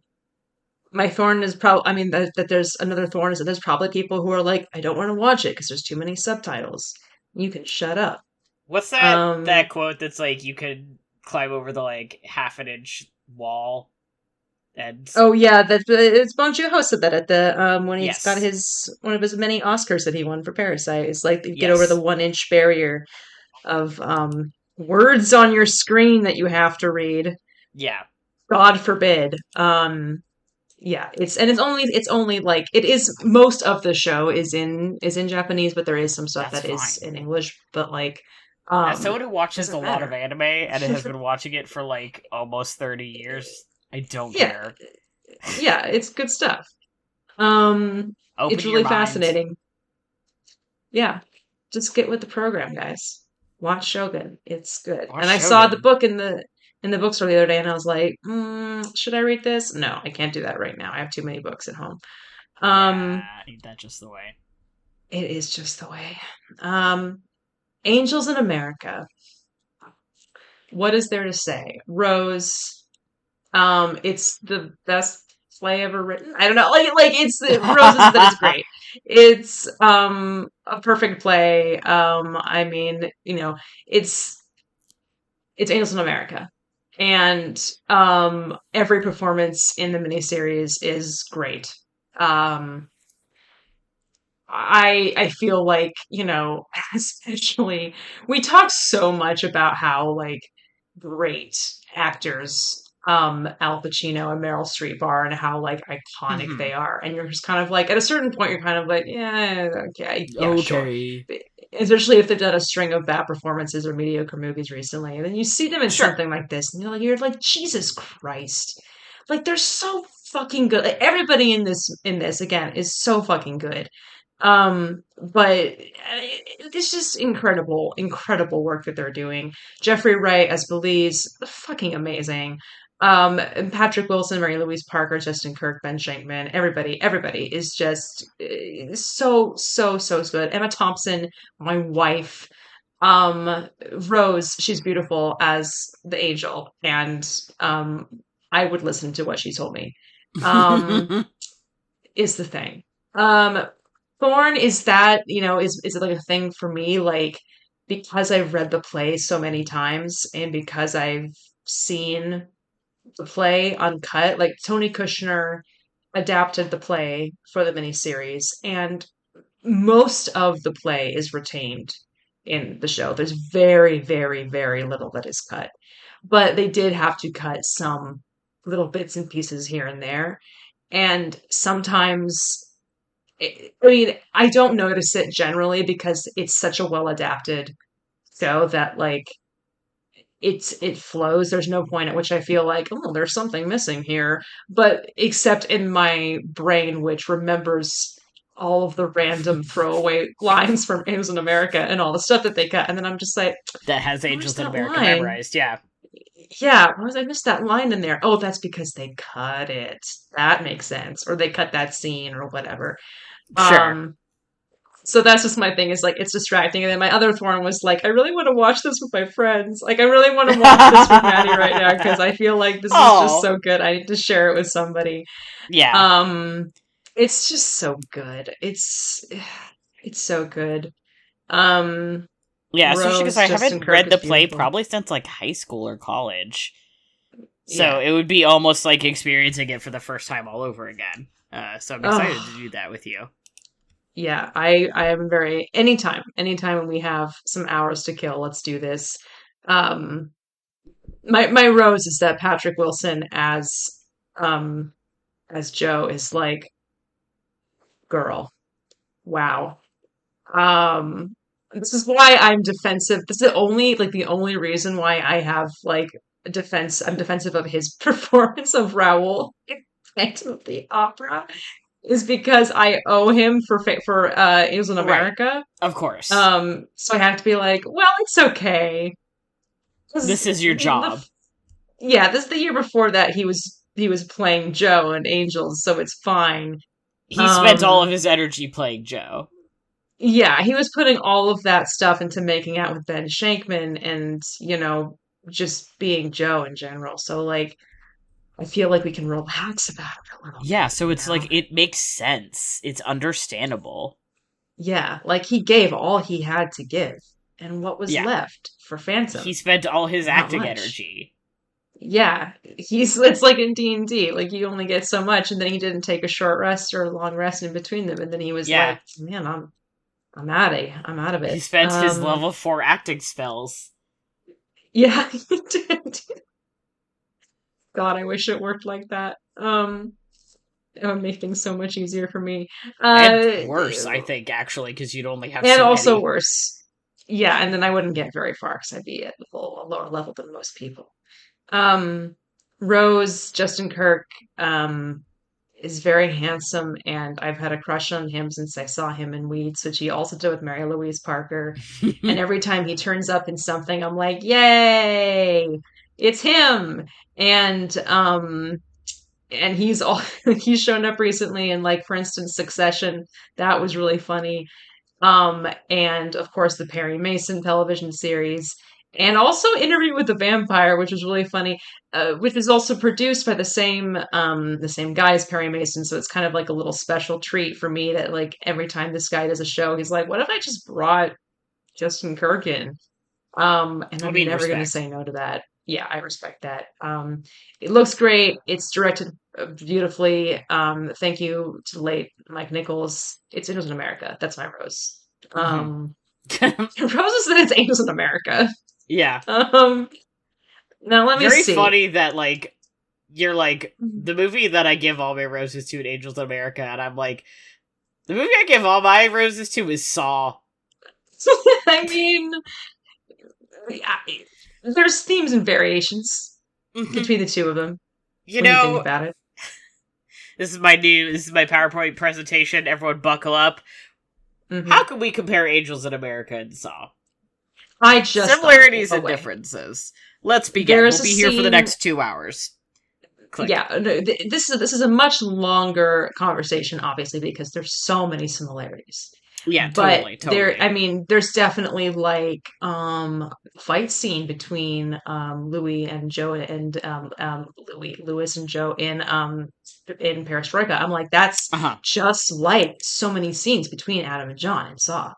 my thorn is probably, I mean, that there's another thorn is that there's probably people who are like, I don't want to watch it because there's too many subtitles. You can shut up. What's that Um, quote that's like you could climb over the like half an inch wall and oh yeah, it's Bong Joon-ho said that at the when he's got yes, his one of his many Oscars that he won for Parasite. It's like you get over the yes, 1 inch barrier of words on your screen that you have to read. yeah, God forbid. Yeah, it's only like it is most of the show is in Japanese, but there is some stuff that's that is fine. in English, but like As someone who watches a doesn't lot of matter. anime and has been watching it for like almost 30 years, I don't Yeah, care. yeah, it's good stuff. Open It's your really mind. fascinating. Yeah. Just get with the program, guys. Watch Shogun. It's good. Watch And I saw the Shogun. book in the bookstore the other day and I was like, should I read this? No, I can't do that right now. I have too many books at home. Um, Yeah, ain't that just the way? it is just the way. Um, Angels in America. What is there to say? Rose. It's the best play ever written. I don't know. Like Rose is that it's great. It's a perfect play. I mean, it's it's Angels in America. And every performance in the miniseries is great. Um I feel like, especially we talk so much about how like great actors Al Pacino and Meryl Streep are and how like iconic Hmm. they are. And you're just kind of like at a certain point you're kind of like, yeah, okay, yeah, sure. Okay. Especially if they've done a string of bad performances or mediocre movies recently. And then you see them in Sure. something like this and you're like, Jesus Christ. Like they're so fucking good. Like, everybody in this again is so fucking good. But it's just incredible, incredible work that they're doing. Jeffrey Wright as Belize, fucking amazing. And Patrick Wilson, Mary Louise Parker, Justin Kirk, Ben Shankman, everybody is just so, so, so good. Emma Thompson, my wife, Rose, she's beautiful as the angel, and I would listen to what she told me. Um, is the thing. Um, Thorn is that, is it like a thing for me? Like, because I've read the play so many times and because I've seen the play uncut, like Tony Kushner adapted the play for the miniseries, and most of the play is retained in the show. There's very, very, very little that is cut. But they did have to cut some little bits and pieces here and there. And sometimes I mean, I don't notice it generally because it's such a well adapted show that like it flows. There's no point at which I feel like, oh, there's something missing here. But except in my brain, which remembers all of the random throwaway lines from Angels in America and all the stuff that they cut. And then I'm just like, That has where's Angels in that America line? memorized, yeah. Yeah, why was I missed that line in there? Oh, that's because they cut it. That makes sense. Or they cut that scene or whatever. Sure. Um, So that's just my thing is like it's distracting. And then my other thorn was like, I really want to watch this with my friends. Like I really want to watch this with Maddie right now because I feel like this is just Oh, so good. I need to share it with somebody. yeah. Um it's just so good. It's so good. Um Yeah, especially because Rose, I Justin haven't Kirk read is the play beautiful. probably since like high school or college. So Yeah. it would be almost like experiencing it for the first time all over again. So I'm excited to Oh, do that with you. yeah. I am very anytime when we have some hours to kill, let's do this. Um my rose is that Patrick Wilson um as Joe is like, girl, wow. Um, this is why I'm defensive. This is the only reason why I have like I'm defensive of his performance of Raoul in Phantom of the Opera is because I owe him for Angels in Right. America. Of course. So I have to be like, well, it's okay. This Because is your job. yeah, this the year before that he was playing Joe in Angels, so it's fine. He spent all of Um, his energy playing Joe. yeah, he was putting all of that stuff into making out with Ben Shankman and, just being Joe in general. So like I feel like we can relax about it a little Yeah, bit, so it's like it makes sense. It's understandable. Yeah, like he gave all he had to give. And what was Yeah. left for He Phantom? spent all his Not acting much. energy. Yeah, it's like in D&D, like you only get so much, and then he didn't take a short rest or a long rest in between them, and then he was Yeah. like, "Man, I'm out of He it." spent his level 4 acting spells. Yeah, he did. God, I wish it worked like that. It would make things so much easier for me. And Uh, worse, I think, actually, because you'd only have and so also many. worse. Yeah, and then I wouldn't get very far because I'd be at a lower level than most people. Um, Rose, Justin Kirk, um, is very handsome, and I've had a crush on him since I saw him in Weeds, which he also did with Mary Louise Parker. And every time he turns up in something, I'm like, "Yay, it's him!" And he's all he's shown up recently in, like, for instance, Succession. That was really funny. And of course the Perry Mason television series, and also Interview with the Vampire, which was really funny, which is also produced by the same guy as Perry Mason. So it's kind of like a little special treat for me that like every time this guy does a show, he's like, "What if I just brought Justin Kirk in?" And I I'm mean, never going to respect. say no to that. Yeah, I respect that. It looks great. It's directed beautifully. Thank you to the late Mike Nichols. It's Angels in America. That's my rose. Hmm. Um, Roses said it's Angels in America. Yeah. Um, Now let me Very see. funny that, like, you're like, the movie that I give all my roses to in Angels in America, and I'm like, the movie I give all my roses to is Saw. I mean, yeah, there's themes and variations Hmm. between the two of them You when you think know, about it. this is my PowerPoint presentation. Everyone buckle up. How Hmm. can we compare Angels in America and Saw? I just thought of Similarities a and way. differences. Let's begin. We'll There's a be here for the scene. next 2 hours. Click. Yeah, no, this is a much longer conversation, obviously, because there's so many similarities. Yeah, But totally, I totally. mean, there's definitely like fight scene between Louis and Joe and Louis and Joe in Perestroika. I'm like, that's Uh huh. just like so many scenes between Adam and John and Saw.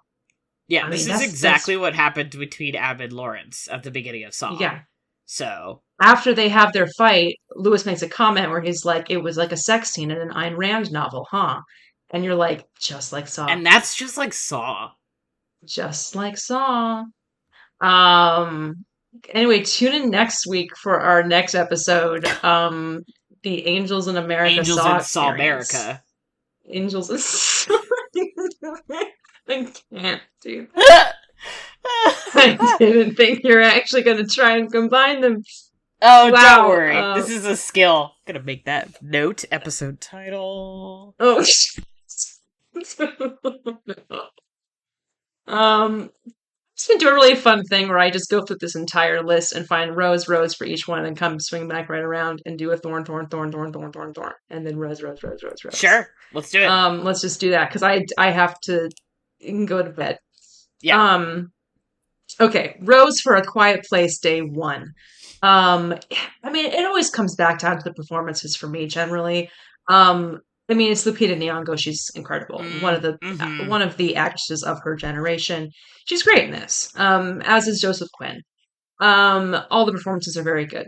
Yeah, I this mean, is that's exactly what happened between Ab and Lawrence at the beginning of Saw. yeah. So, After they have their fight, Lewis makes a comment where he's like, "It was like a sex scene in an Ayn Rand novel, huh?" And you're like, "Just like Saw, and that's just like Saw. just like Saw." Um. Anyway, tune in next week for our next episode. The Angels in America Angels Saw in experience. Sawmerica. Angels is. I can't do that. I didn't think you were actually going to try and combine them. Oh, don't Wow. worry. This is a skill. Gonna make that note. Episode title. Oh. It's been doing a really fun thing where I just go through this entire list and find rows for each one, and then come swing back right around and do a thorn, and then rows. Sure, let's do it. Let's just do that because I have to go to bed. Yeah. Um, okay, Rose for A Quiet Place Day 1. I mean, it always comes back down to the performances for me generally. Um, I mean, it's Lupita Nyong'o. She's incredible. Mm-hmm. One of the actresses of her generation. She's great in this. As is Joseph Quinn. All the performances are very good.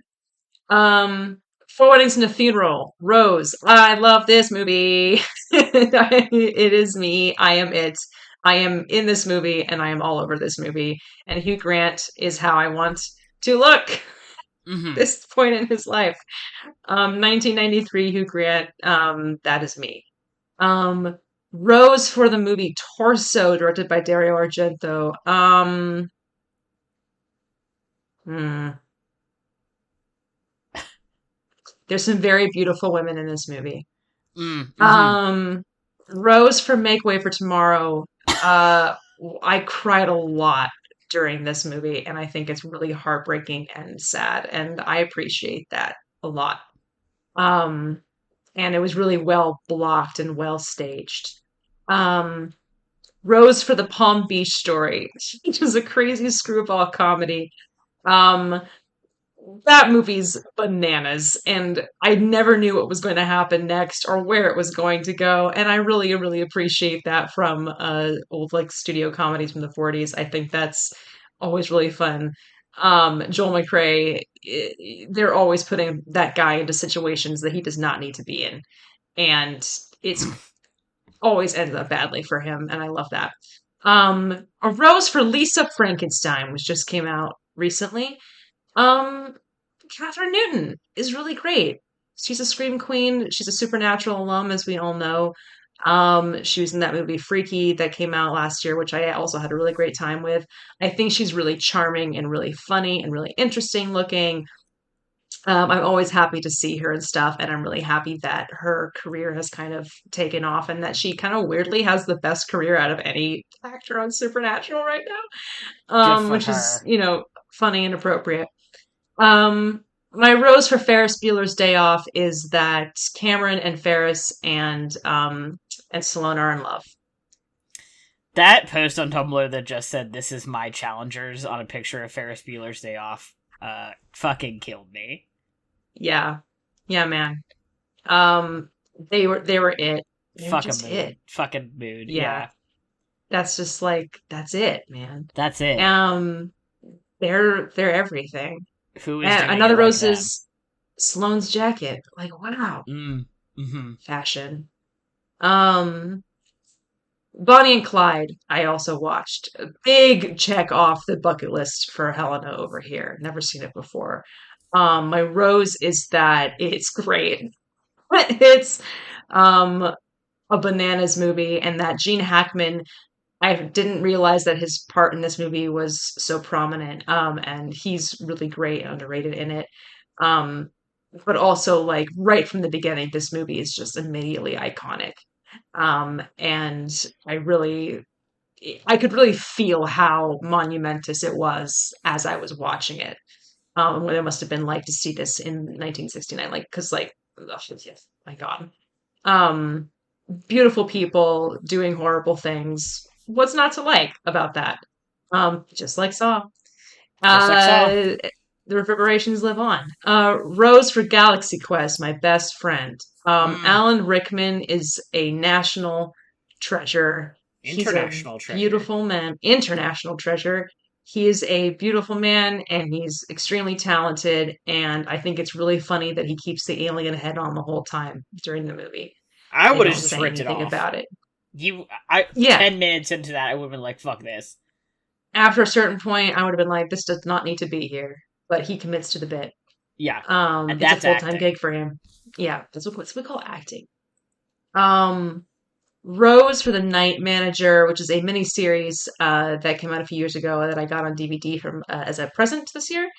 Four Weddings and a Funeral. Rose. I love this movie. It is me. I am it. I am in this movie and I am all over this movie. And Hugh Grant is how I want to look Mm-hmm. this point in his life. 1993 Hugh Grant. That is me. Um, Rose for the movie Torso, directed by Dario Argento. Hmm. There's some very beautiful women in this movie. Mm-hmm. Um, Rose from Make Way for Tomorrow. Uh, I cried a lot during this movie, and I think it's really heartbreaking and sad, and I appreciate that a lot. Um, and it was really well blocked and well staged. Um, Rose for the Palm Beach Story, which is a crazy screwball comedy. Um, that movie's bananas, and I never knew what was going to happen next or where it was going to go, and I really, really appreciate that from old like studio comedies from the 40s. I think that's always really fun. Joel McCrea, they're always putting that guy into situations that he does not need to be in, and it's always ends up badly for him, and I love that. A Rose for Lisa Frankenstein, which just came out recently. Um, Catherine Newton is really great. She's a scream queen. She's a Supernatural alum, as we all know. She was in that movie Freaky that came out last year, which I also had a really great time with. I think she's really charming and really funny and really interesting looking. I'm always happy to see her and stuff, and I'm really happy that her career has kind of taken off and that she kind of weirdly has the best career out of any actor on Supernatural right now, Good for which is, her. funny and appropriate. My rose for Ferris Bueller's Day Off is that Cameron and Ferris and Stallone are in love. That post on Tumblr that just said "This is my challengers" on a picture of Ferris Bueller's Day Off, fucking killed me. Yeah, yeah, man. Um, they were it. They were Fucking just mood. it. Fucking mood. Yeah, Yeah, that's just like that's it, man. that's it. Um, they're everything. Who is And doing it another like rose them? is Sloane's jacket. Like wow, Mm. Mm-hmm. fashion. Um, Bonnie and Clyde, I also watched. A big check off the bucket list for Helena over here. Never seen it before. My rose is that it's great. It's um, a bananas movie, and that Gene Hackman, I didn't realize that his part in this movie was so prominent. And he's really great and underrated in it. Um, but also, like, right from the beginning, this movie is just immediately iconic. And I could really feel how monumentous it was as I was watching it. What it must have been like to see this in 1969, like, because, like, ugh, yes, my God. Um, Beautiful people doing horrible things. What's not to like about that? Just like Saw. Just like Saw. Uh, the reverberations live on. Rose for Galaxy Quest, my best friend. Mm. Alan Rickman is a national treasure. He's a International treasure. beautiful man, international treasure. He is a beautiful man and he's extremely talented. And I think it's really funny that he keeps the alien head on the whole time during the movie. I They would have don't just say ripped it anything off. about it. I Yeah, 10 minutes into that, I would have been like, "Fuck this." after a certain point, I would have been like, this does not need to be here. But he commits to the bit. Yeah, and It's a that's full-time acting. gig for him. Yeah, that's what we call acting. Um, Rose for the Night Manager, which is a miniseries that came out a few years ago that I got on DVD from as a present this year.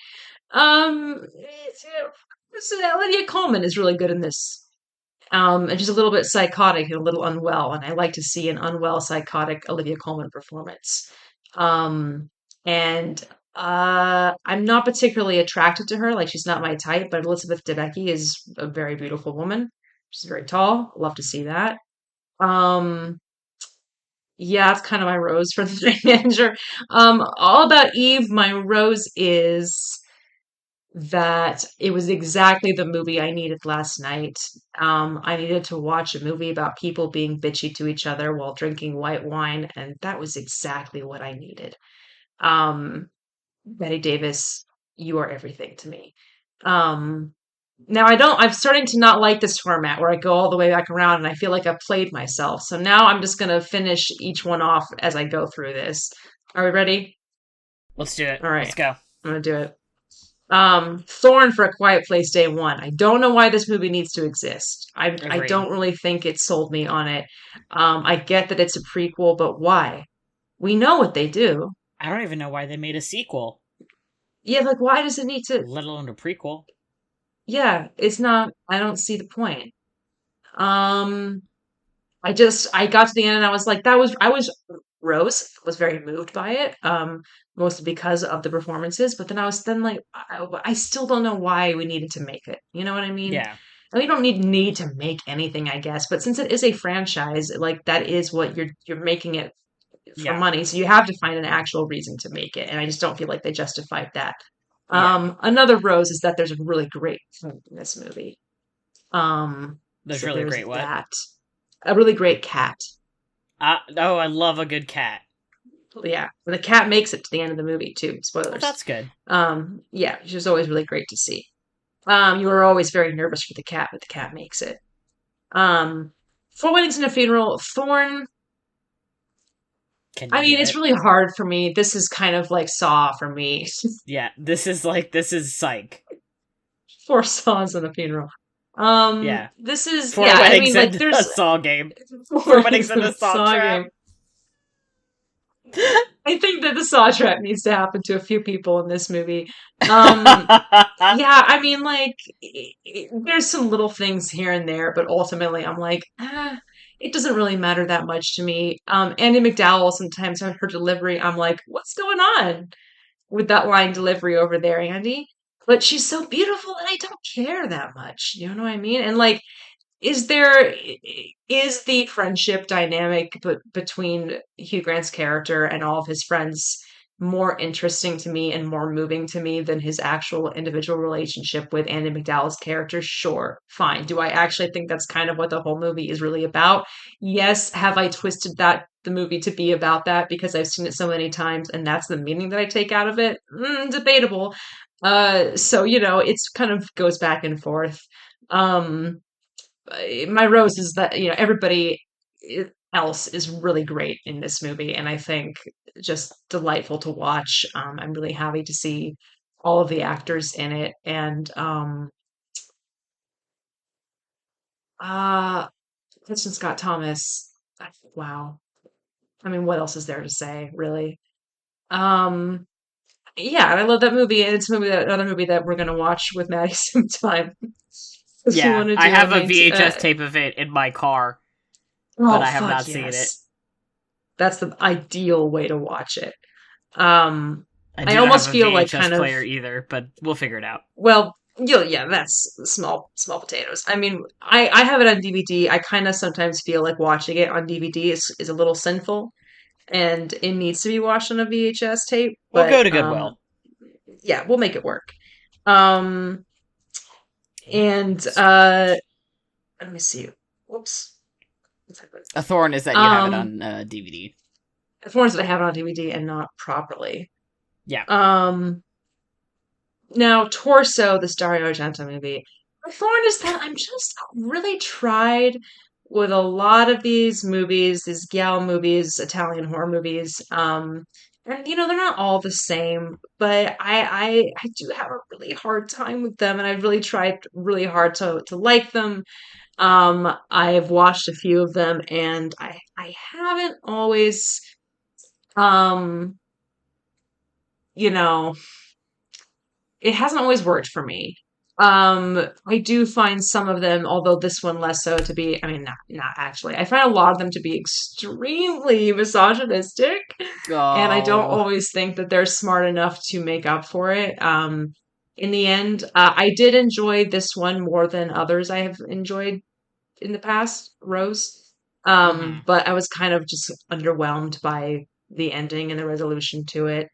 Olivia Colman is really good in this. And she's a little bit psychotic and a little unwell, and I like to see an unwell, psychotic Olivia Colman performance. Um, and I'm not particularly attracted to her, like she's not my type, but Elizabeth Debicki is a very beautiful woman. She's very tall. Love to see that. Um, yeah, that's kind of my rose for the night manager. All About Eve, my rose is that it was exactly the movie I needed last night. I needed to watch a movie about people being bitchy to each other while drinking white wine, and that was exactly what I needed. Um, Betty Davis, you are everything to me. Um, Now I'm starting to not like this format where I go all the way back around and I feel like I've played myself. So now I'm just gonna finish each one off as I go through this. Are we ready? Let's do it. All Let's right, go. I'm gonna do it. Thorn for A Quiet Place Day One. I don't know why this movie needs to exist. I Agreed. don't really think it sold me on it. I get that it's a prequel, but why? We know what they do. I don't even know why they made a sequel, Yeah, like why does it need to? let alone a prequel. yeah, it's not. I don't see the point. Um, I got to the end and I was like, Rose was very moved by it, mostly because of the performances. But then then like, I still don't know why we needed to make it. You know what I mean? Yeah, And we don't need to make anything, I guess. But since it is a franchise, like that is what you're making it for yeah, money. So you have to find an actual reason to make it. And I just don't feel like they justified that. yeah. Another rose is that there's a really great food in this movie. There's So really there's great what? that. A really great cat. Oh, I love a good cat. Yeah, the cat makes it to the end of the movie too. Well, Spoilers. that's good. Yeah, which is always really great to see. You were always very nervous for the cat, but the cat makes it. Four Weddings and a Funeral, Thorn. Can I you do mean, it's it? really hard for me. This is kind of like Saw for me. Yeah, this is Psych. Four Saws and a Funeral. Yeah, This is four yeah. I weddings mean, like and a there's Saw game. Four Four weddings Weddings and and a a Saw Saw trap. game. I think that the Saw trap needs to happen to a few people in this movie. Um, Yeah, I mean, like, there's some little things here and there, but ultimately, I'm like, it doesn't really matter that much to me. Andy McDowell, sometimes on her delivery, I'm like, what's going on with that line delivery over there, Andy? But she's so beautiful, and I don't care that much. You know what I mean? And like, is there is the friendship dynamic between Hugh Grant's character and all of his friends more interesting to me and more moving to me than his actual individual relationship with Andy McDowell's character? Sure, fine. Do I actually think that's kind of what the whole movie is really about? Yes. Have I twisted the movie to be about that because I've seen it so many times and that's the meaning that I take out of it? Debatable. So it's kind of goes back and forth. Um, my rose is that everybody else is really great in this movie, and I think just delightful to watch. I'm really happy to see all of the actors in it, and uh, Kristen Scott Thomas. Wow, I mean, what else is there to say, really? Um, yeah, and I love that movie, and it's a movie that another movie that we're gonna watch with Maddie sometime because we Yeah, want to I do a have a main. VHS tape of it in my car, but Oh I have fuck not seen it. yes, that's the ideal way to watch it. Um, I I do not have almost a feel like VHS kind of player either, but we'll figure it out. well, yeah, that's small potatoes. I mean, I have it on DVD. I kind of sometimes feel like watching it on DVD is a little sinful, and it needs to be watched on a VHS tape. We'll go But to Goodwill. yeah, we'll make it work. Um, and let me see. Whoops. A thorn is that you have it Um, on DVD. as far as I have it on DVD and not properly. Yeah. Um, Now, Torso, this Dario Argento movie, my thorn is that I'm just really tried with a lot of these movies, these gal movies, Italian horror movies. And they're not all the same, but I do have a really hard time with them, and I've really tried really hard to like them. I've watched a few of them, and I haven't always um you know it hasn't always worked for me. I do find some of them, although this one less so, to be, I mean, not actually. I find a lot of them to be extremely misogynistic, and I don't Oh. always think that they're smart enough to make up for it. In the end, I did enjoy this one more than others I have enjoyed in the past, Rose. Mm-hmm. But I was kind of just underwhelmed by the ending and the resolution to it.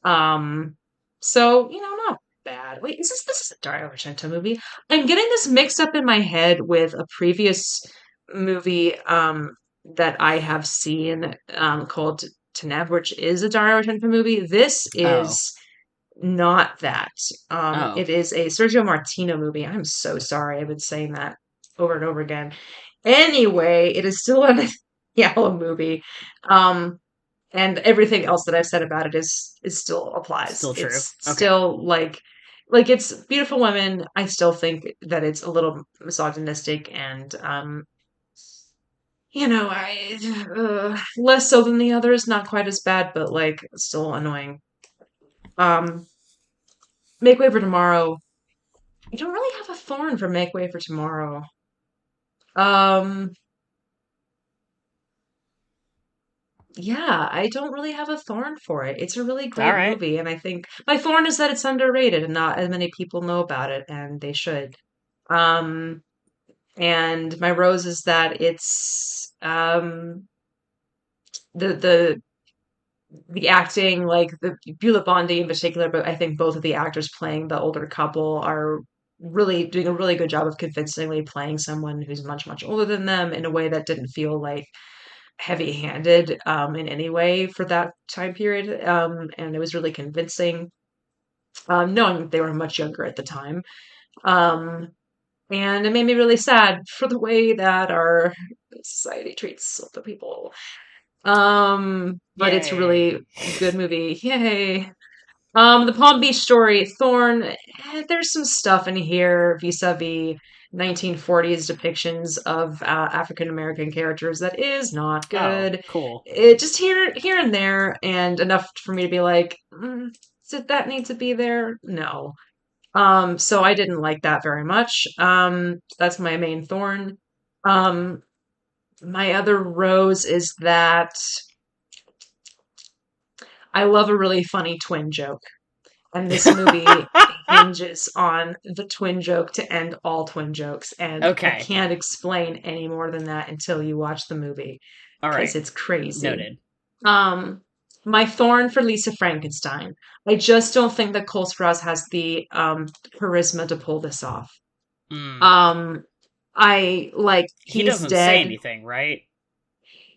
Um, so not bad. Wait, this is a Dario Argento movie? I'm getting this mixed up in my head with a previous movie that I have seen called Teneb, which is a Dario Argento movie. This Oh. is not that. Oh. It is a Sergio Martino movie. I'm so sorry. I've been saying that over and over again. Anyway, it is still a Yellow movie. Um, and everything else that I've said about it is still applies. Still true. It's Okay. still like it's beautiful women. I still think that it's a little misogynistic and I less so than the others, not quite as bad, but like still annoying. Um, Make Way for Tomorrow. I don't really have a thorn for Make Way for Tomorrow? Um, yeah, I don't really have a thorn for it. It's a really All great right. movie, and I think my thorn is that it's underrated and not as many people know about it, and they should. Um, and my rose is that it's the the acting, like the Beulah Bondi in particular, but I think both of the actors playing the older couple are really doing a really good job of convincingly playing someone who's much, much older than them in a way that didn't feel like heavy-handed in any way for that time period. And it was really convincing, knowing that they were much younger at the time. Um, and it made me really sad for the way that our society treats older people. But it's a really Yay. good movie. Yay. The Palm Beach Story, Thorn, there's some stuff in here vis-a-vis 1940s depictions of African American characters that is not Oh, good. cool. It just here and there, and enough for me to be like, did that need to be there? No. So I didn't like that very much. That's my main thorn. Um, my other rose is that I love a really funny twin joke. And this movie hinges on the twin joke to end all twin jokes. And I Okay. can't explain any more than that until you watch the movie All because right. it's crazy. Noted. Um, my thorn for Lisa Frankenstein. I just don't think that Cole Sprouse has the charisma to pull this off. Mm. Um, I like He he's doesn't say dead. anything, right?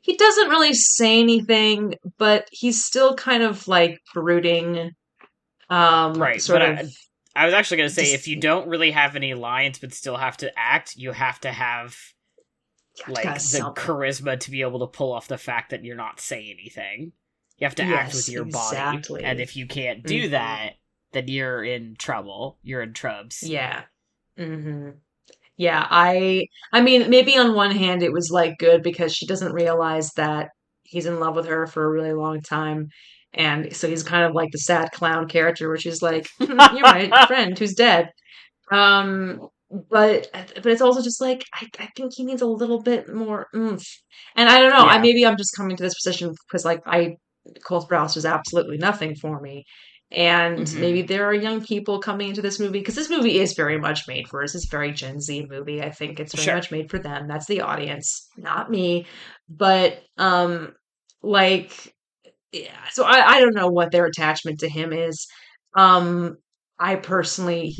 He doesn't really say anything, but he's still kind of like brooding, Right. sort But of I was actually going to say if just you don't really have any lines but still have to act, you have to have got like the something. charisma to be able to pull off the fact that you're not saying anything. You have to act with Yes, your body, and exactly. if you can't do Hmm. that, then you're in trouble. You're in trubs. Yeah. Hmm. Yeah, I mean, maybe on one hand it was like good because she doesn't realize that he's in love with her for a really long time. And so he's kind of like the sad clown character where she's like, you're my friend who's dead. Um, but it's also just like I think he needs a little bit more oomph. And I don't know, I Yeah, maybe I'm just coming to this position because like Cole Sprouse was absolutely nothing for me. And hmm maybe there are young people coming into this movie because this movie is very much made for us. It's a very Gen Z movie. I think it's very sure. much made for them. That's the audience, not me. But like yeah, so I don't know what their attachment to him is. Um, I personally,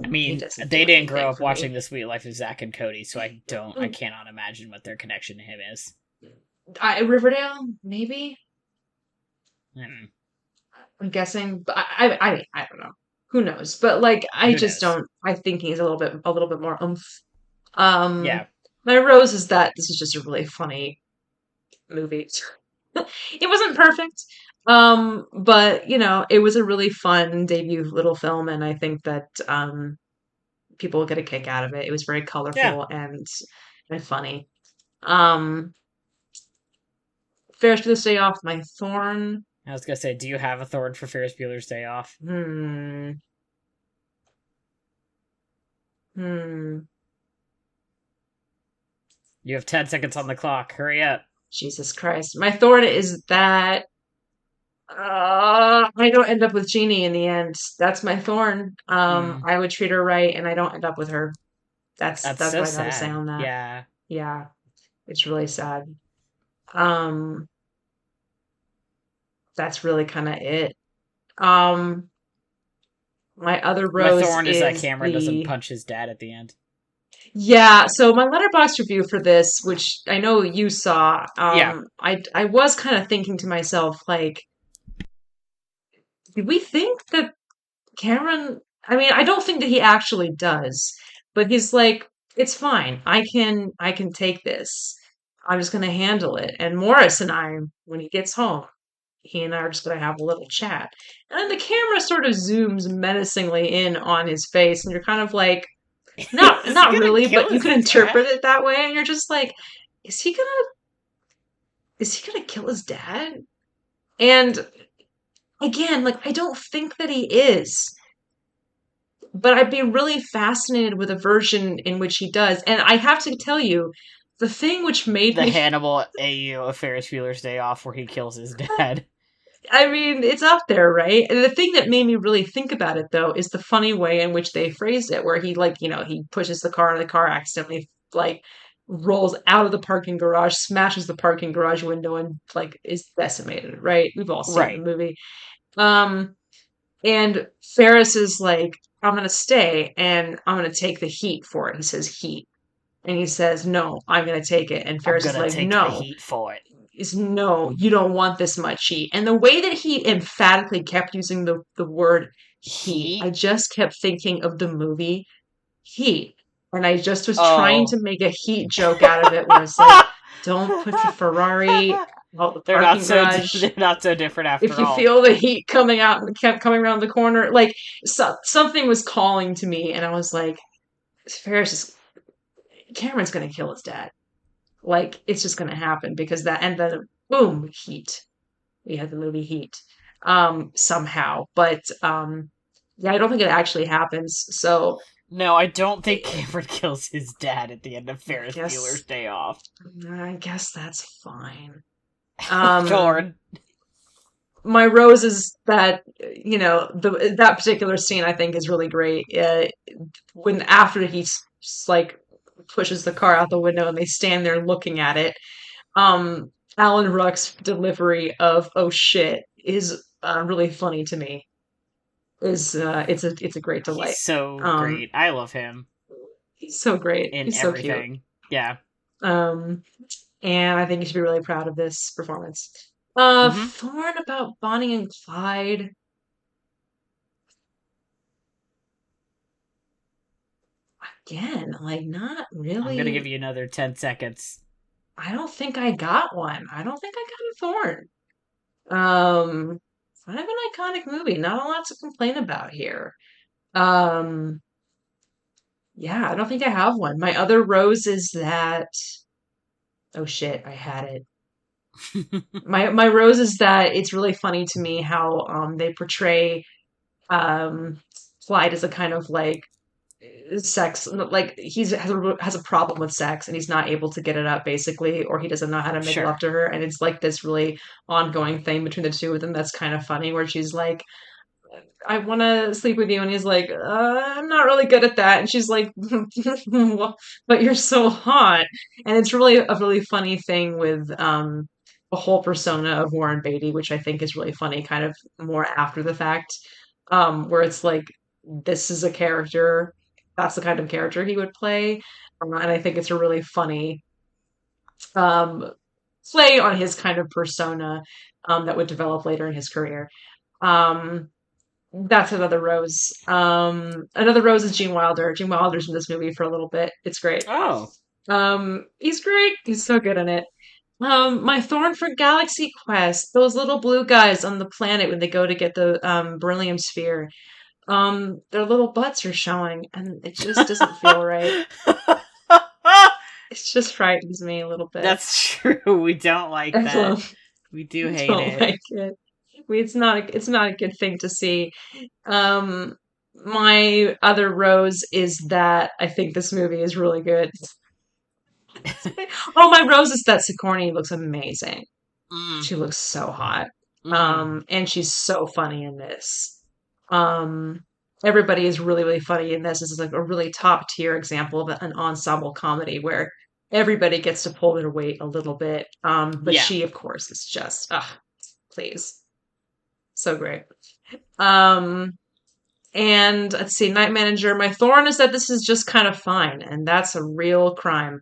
I he mean, doesn't they do didn't grow anything up for watching me. The Sweet Life of Zach and Cody, so I cannot imagine what their connection to him is. Riverdale, maybe. Mm, I'm guessing, but I don't know. Who knows? But like, I who just knows? don't. I think he's a little bit more oomph. Yeah, My rose is that this is just a really funny movie. It wasn't perfect, but you know, it was a really fun debut little film, and I think that people will get a kick out of it. It was very yeah. colorful and funny. Um, Ferris Bueller's Day Off, my thorn. I was gonna say, do you have a thorn for Ferris Bueller's Day Off? Hmm. Hmm. You have 10 seconds on the clock. Hurry up. Jesus Christ. My thorn is that I don't end up with Jeannie in the end. That's my thorn. Mm, I would treat her right, and I don't end up with her. that's That's so what I gotta say sad. on that. Yeah. Yeah, it's really sad. Um, that's really kind of it. Um, my other My rose thorn is that is Cameron doesn't the punch his dad at the end. yeah. So my letterbox review for this, which I know you saw, Yeah. I was kind of thinking to myself, like, did we think that Cameron? I mean, I don't think that he actually does, but he's like, it's fine. I can take this. I'm just gonna handle it. And Morris and I, when he gets home, he and I are just going to have a little chat. And then the camera sort of zooms menacingly in on his face, and you're kind of like, Is he not gonna really, kill but you his can interpret dad? it that way, and you're just like, is he gonna kill his dad? And again, like I don't think that he is. but I'd be really fascinated with a version in which he does. And I have to tell you, the thing which made The me, Hannibal AU of Ferris Bueller's Day Off where he kills his dad. I mean, it's up there, right? And the thing that made me really think about it, though, is the funny way in which they phrased it, where he, like, he pushes the car and the car accidentally, like, rolls out of the parking garage, smashes the parking garage window, and, like, is decimated, right? We've all seen the Right. movie. Um, and Ferris is like, I'm gonna stay and I'm gonna take the heat for it. He says heat. And he says, no, I'm gonna take it. And I'm Ferris is gonna like, take the no, heat for it. no, you don't want this much heat. And the way that he emphatically kept using the word heat, I Heat? just kept thinking of the movie Heat. And I just was trying Oh. to make a heat joke out of it where it's like, don't put your Ferrari out the they're not parking so garage. they're not so different If after you all. feel the heat coming out and kept coming around the corner, like something was calling to me, and I was like, Ferris is Cameron's gonna kill his dad. Like it's just gonna happen because that, and then boom, Heat. We had the movie Heat, somehow, but yeah, I don't think it actually happens. So No, I don't think Cameron kills his dad at the end of I Ferris Bueller's guess Day Off. I guess that's fine. Darn. Um, my rose is that that particular scene I think is really great. When after like pushes the car out the window and they stand there looking at it, Alan Ruck's delivery of "oh shit" is really funny to me. Is it's a great He's delight. so Um, great. I love him he's so great. in He's so cute. everything. Yeah. Um, and I think you should be really proud of this performance. Mm-hmm. Thorn about Bonnie and Clyde. Again, like not I'm gonna give really. you another 10 seconds. I don't think I got one. I don't think I got a Thorn. Um, kind of an iconic movie. Not a lot to complain about here. Um, yeah, I don't think I have one. My other rose is that. Oh shit, I had it. My rose is that it's really funny to me how they portray um Clyde as a kind of like sex, like has a problem with sex and he's not able to get it up basically, or he doesn't know how to make love Sure. to her, and it's like this really ongoing thing between the two of them that's kind of funny where she's like, I want to sleep with you, and he's like, I'm not really good at that, and she's like, "Well, but you're so hot," and it's really a really funny thing with the whole persona of Warren Beatty, which I think is really funny kind of more after the fact, where it's like this is a character, that's the kind of character he would play, and I think it's a really funny um play on his kind of persona that would develop later in his career. um that's another rose. Another rose is Gene Wilder. Gene Wilder's in this movie for a little bit. It's great. Oh. He's great. He's so good in it. My thorn for Galaxy Quest. Those little blue guys on the planet when they go to get the beryllium sphere. Their little butts are showing, and it just doesn't feel right. It just frightens me a little bit. That's true. We don't like I that. don't, We do hate don't it. like it. It's not a good thing to see. Um, my other rose is that I think this movie is really good. Oh, my rose is that Sigourney looks amazing. Mm. She looks so hot. Mm-hmm. And she's so funny in this. Um, everybody is really, really funny in this. This is like a really top tier example of an ensemble comedy where everybody gets to pull their weight a little bit. But Yeah. she, of course, is just, please, so great. Um, And let's see, Night Manager. My thorn is that this is just kind of fine, and that's a real crime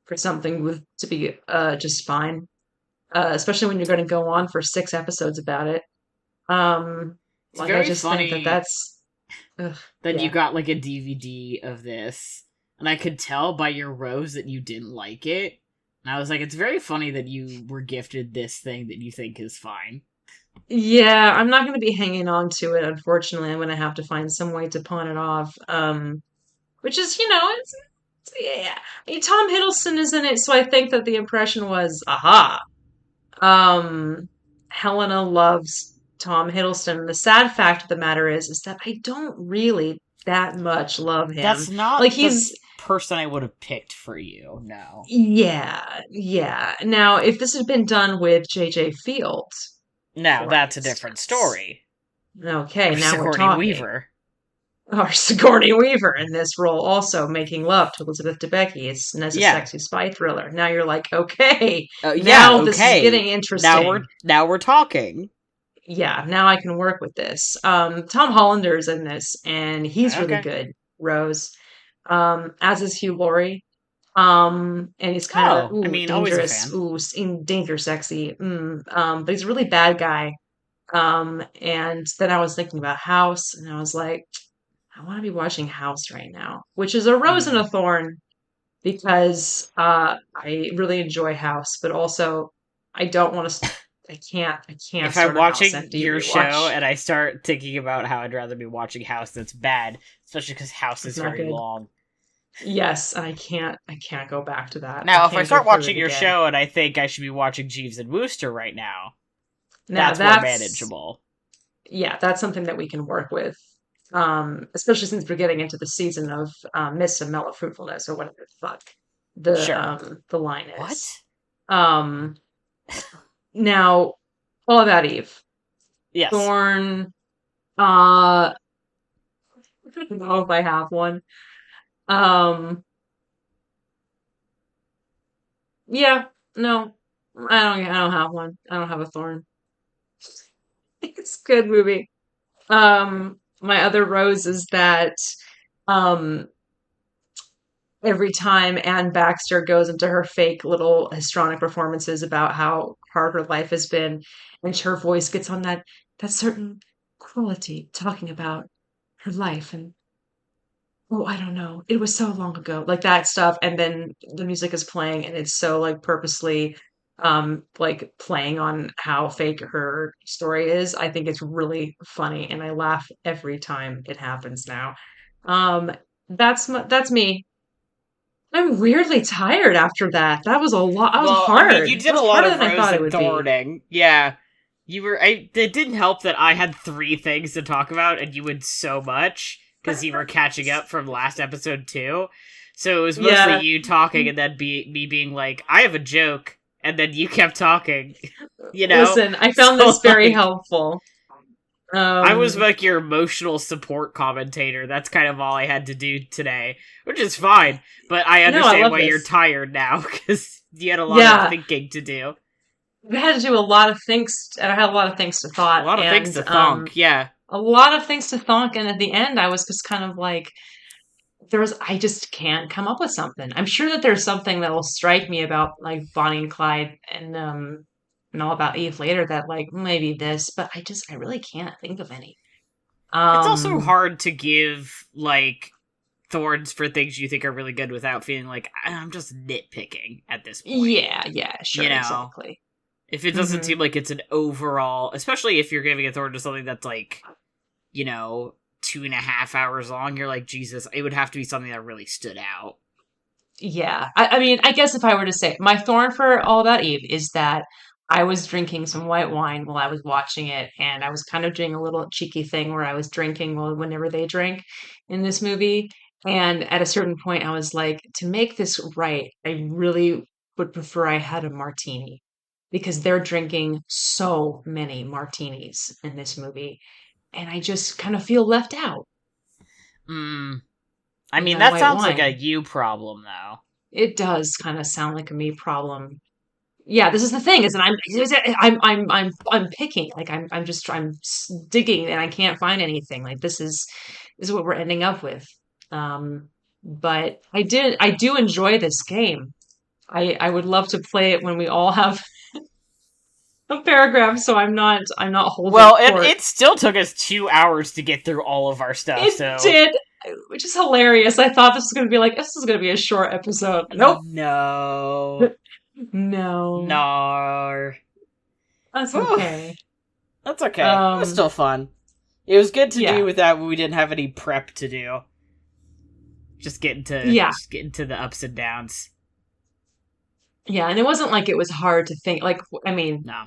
for something with to be just fine, especially when you're going to go on for 6 episodes about it. Um, It's like I very just think that funny that's ugh, that you yeah. got like a DVD of this, and I could tell by your rose that you didn't like it. And I was like, it's very funny that you were gifted this thing that you think is fine. Yeah, I'm not going to be hanging on to it. Unfortunately, I'm going to have to find some way to pawn it off. Which is, yeah. I mean, Tom Hiddleston is in it, so I think that the impression was, aha. Um, Helena loves Tom Hiddleston. And the sad fact of the matter is that I don't really that much love him. That's Like not the he's person I would have picked for you. No. yeah, yeah. Now, if this had been done with J.J. Fields, Now, for that's a different instance, story. okay, Or now we're Sigourney talking. Weaver. Or Sigourney Weaver in this role, also making love to Elizabeth Debicki. It's as a Yeah. sexy spy thriller. Now you're like, okay, Yeah, now this is getting okay. interesting. Now we're talking. Yeah, now I can work with this. Tom Hollander's in this, and he's really Okay. good. Rose, as is Hugh Laurie. And he's kind of Oh, I ooh mean, always a dangerous, fan. ooh danger sexy. But he's a really bad guy. And then I was thinking about House, and I was like, I want to be watching House right now, which is a rose and Hmm. a thorn because I really enjoy House, but also I don't want to. I can't If I'm start a House watching empty your show rewatch. and I start thinking about how I'd rather be watching House, that's bad. Especially because House It's is not very good. long. Yes, and I can't go back to that. I Now, if I can't go start through watching it your again. show and I think I should be watching Jeeves and Wooster right now, Now that's more that's manageable. yeah, that's something that we can work with. Especially since we're getting into the season of Mists of Mellow Fruitfulness or whatever the fuck Sure. the line is. What? Um Now all about Eve. Yes. Thorn, I don't know if I have one. Um yeah, no. I don't have one. I don't have a thorn. It's a good movie. My other rose is that um every time Anne Baxter goes into her fake little histrionic performances about how hard her life has been, and her voice gets on that certain quality talking about her life and oh, I don't know, it was so long ago, like that stuff, and then the music is playing and it's so like purposely like playing on how fake her story is. I think it's really funny and I laugh every time it happens now. Um that's me. I'm weirdly tired after that. That was a lot. That was Well, I mean, hard. you That did a was lot harder of than I Rose thought it and would be. Thorning. Yeah. You were. It didn't help that I had three things to talk about and you had so much because you were catching up from last episode too. So it was mostly Yeah. you talking and then me being like, I have a joke. And then you kept talking, you know? Listen, I found So, this very like, helpful. I was Um, like your emotional support commentator. That's kind of all I had to do today, which is fine. But I no, I understand love why you're this. tired now because you had a lot of Yeah, thinking to do. I had to do a lot of things, and I had a lot of things to A thought, lot of things and to thonk. Yeah. a lot of things to thunk. And at the end, I was just kind of like, I just can't come up with something. I'm sure that there's something that will strike me about like Bonnie and Clyde and all about Eve later that like maybe this, but I really can't think of any. It's also Um, hard to give, like, thorns for things you think are really good without feeling like I'm just nitpicking at this point. yeah, yeah, You sure, know? exactly. If it doesn't Hmm. seem like it's an overall, especially if you're giving a thorn to something that's like, you know, 2.5 hours long, you're like, Jesus, it would have to be something that really stood out. Yeah, I mean, I guess if I were to say my thorn for All About Eve is that I was drinking some white wine while I was watching it, and I was kind of doing a little cheeky thing where I was drinking whenever they drink in this movie. And at a certain point, I was like, to make this right, I really would prefer I had a martini because they're drinking so many martinis in this movie, and I just kind of feel left out Hmm. I with mean, my that white sounds like a wine. you problem, though. It does kind of sound like a me problem. Yeah, this is the thing, is that I'm picking, like I'm digging and I can't find anything. Like this is what we're ending up with. But I do enjoy this game. I would love to play it when we all have a paragraph, so I'm not holding Well, court. it still took us 2 hours to get through all of our stuff, It so. did, which is hilarious. I thought this was gonna be like this is gonna be a short episode. Nope. No. No, No. that's Whew. okay. That's okay. It was Um, still fun. It was good to do yeah, without when we didn't have any prep to do. yeah. Just getting to the ups and downs. Yeah, and it wasn't like it was hard to think. Like, I mean, No.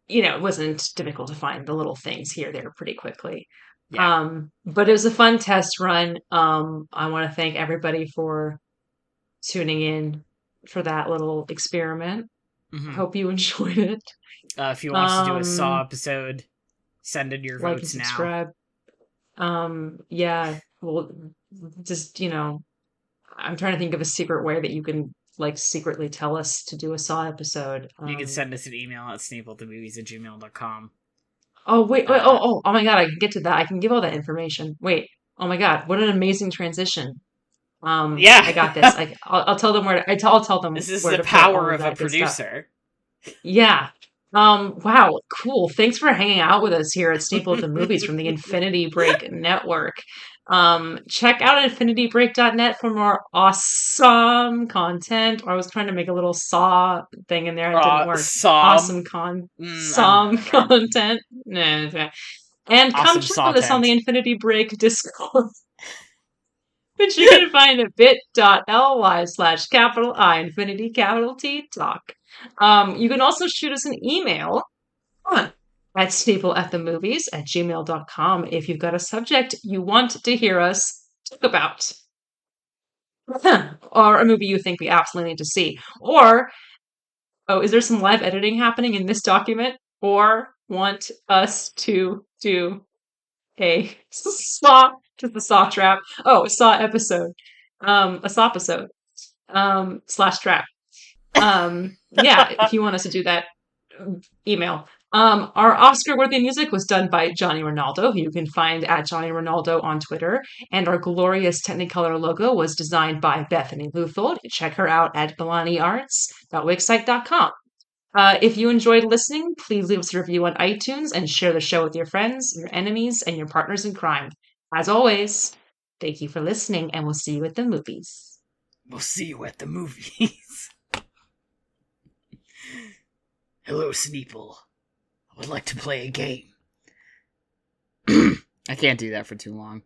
it wasn't difficult to find the little things here, there pretty quickly. Yeah. But it was a fun test run. I want to thank everybody for tuning in for that little experiment. I Hmm. hope you enjoyed it. If you want us to do a Saw Um, episode, send in your like and votes now. subscribe. Yeah, well, just, I'm trying to think of a secret way that you can like secretly tell us to do a Saw episode. You can send us an email at sneeplethemovies@gmail.com. Oh wait, wait, Uh, oh my God, I can get to that. I can give all that information. Wait, oh my God, what an amazing transition. I got this. yeah. I'll tell them I'll tell them This is where the to put power all of of a that good stuff. producer. Yeah. Wow, cool. Thanks for hanging out with us here at Staple at the Movies from the Infinity Break Network. Check out infinitybreak.net for more awesome content. Or I was trying to make a little saw thing in there. It didn't work. Psalm. Awesome some Whatever. content. Nah, it's okay. And come Awesome chat with us on the sawtent. Infinity Break Discord, which you can find at bit.ly/capital I infinity capital T talk. You can also shoot us an email on at stapleatthemovies@gmail.com if you've got a subject you want to hear us talk about. Or a movie you think we absolutely need to see. Or, oh, is there some live editing happening in this document? Or want us to do a saw, just a saw trap. Oh, a saw episode. A saw episode. Slash trap. Yeah, if you want us to do that, email. Our Oscar-worthy music was done by Johnny Ronaldo, who you can find at Johnny Ronaldo on Twitter, and our glorious Technicolor logo was designed by Bethany Luthold. Check her out at milaniarts.wixsite.com. If you enjoyed listening, please leave us a review on iTunes and share the show with your friends, your enemies, and your partners in crime. As always, thank you for listening, and we'll see you at the movies. We'll see you at the movies. Hello, Sneeple. I would like to play a game. I can't do that for too long.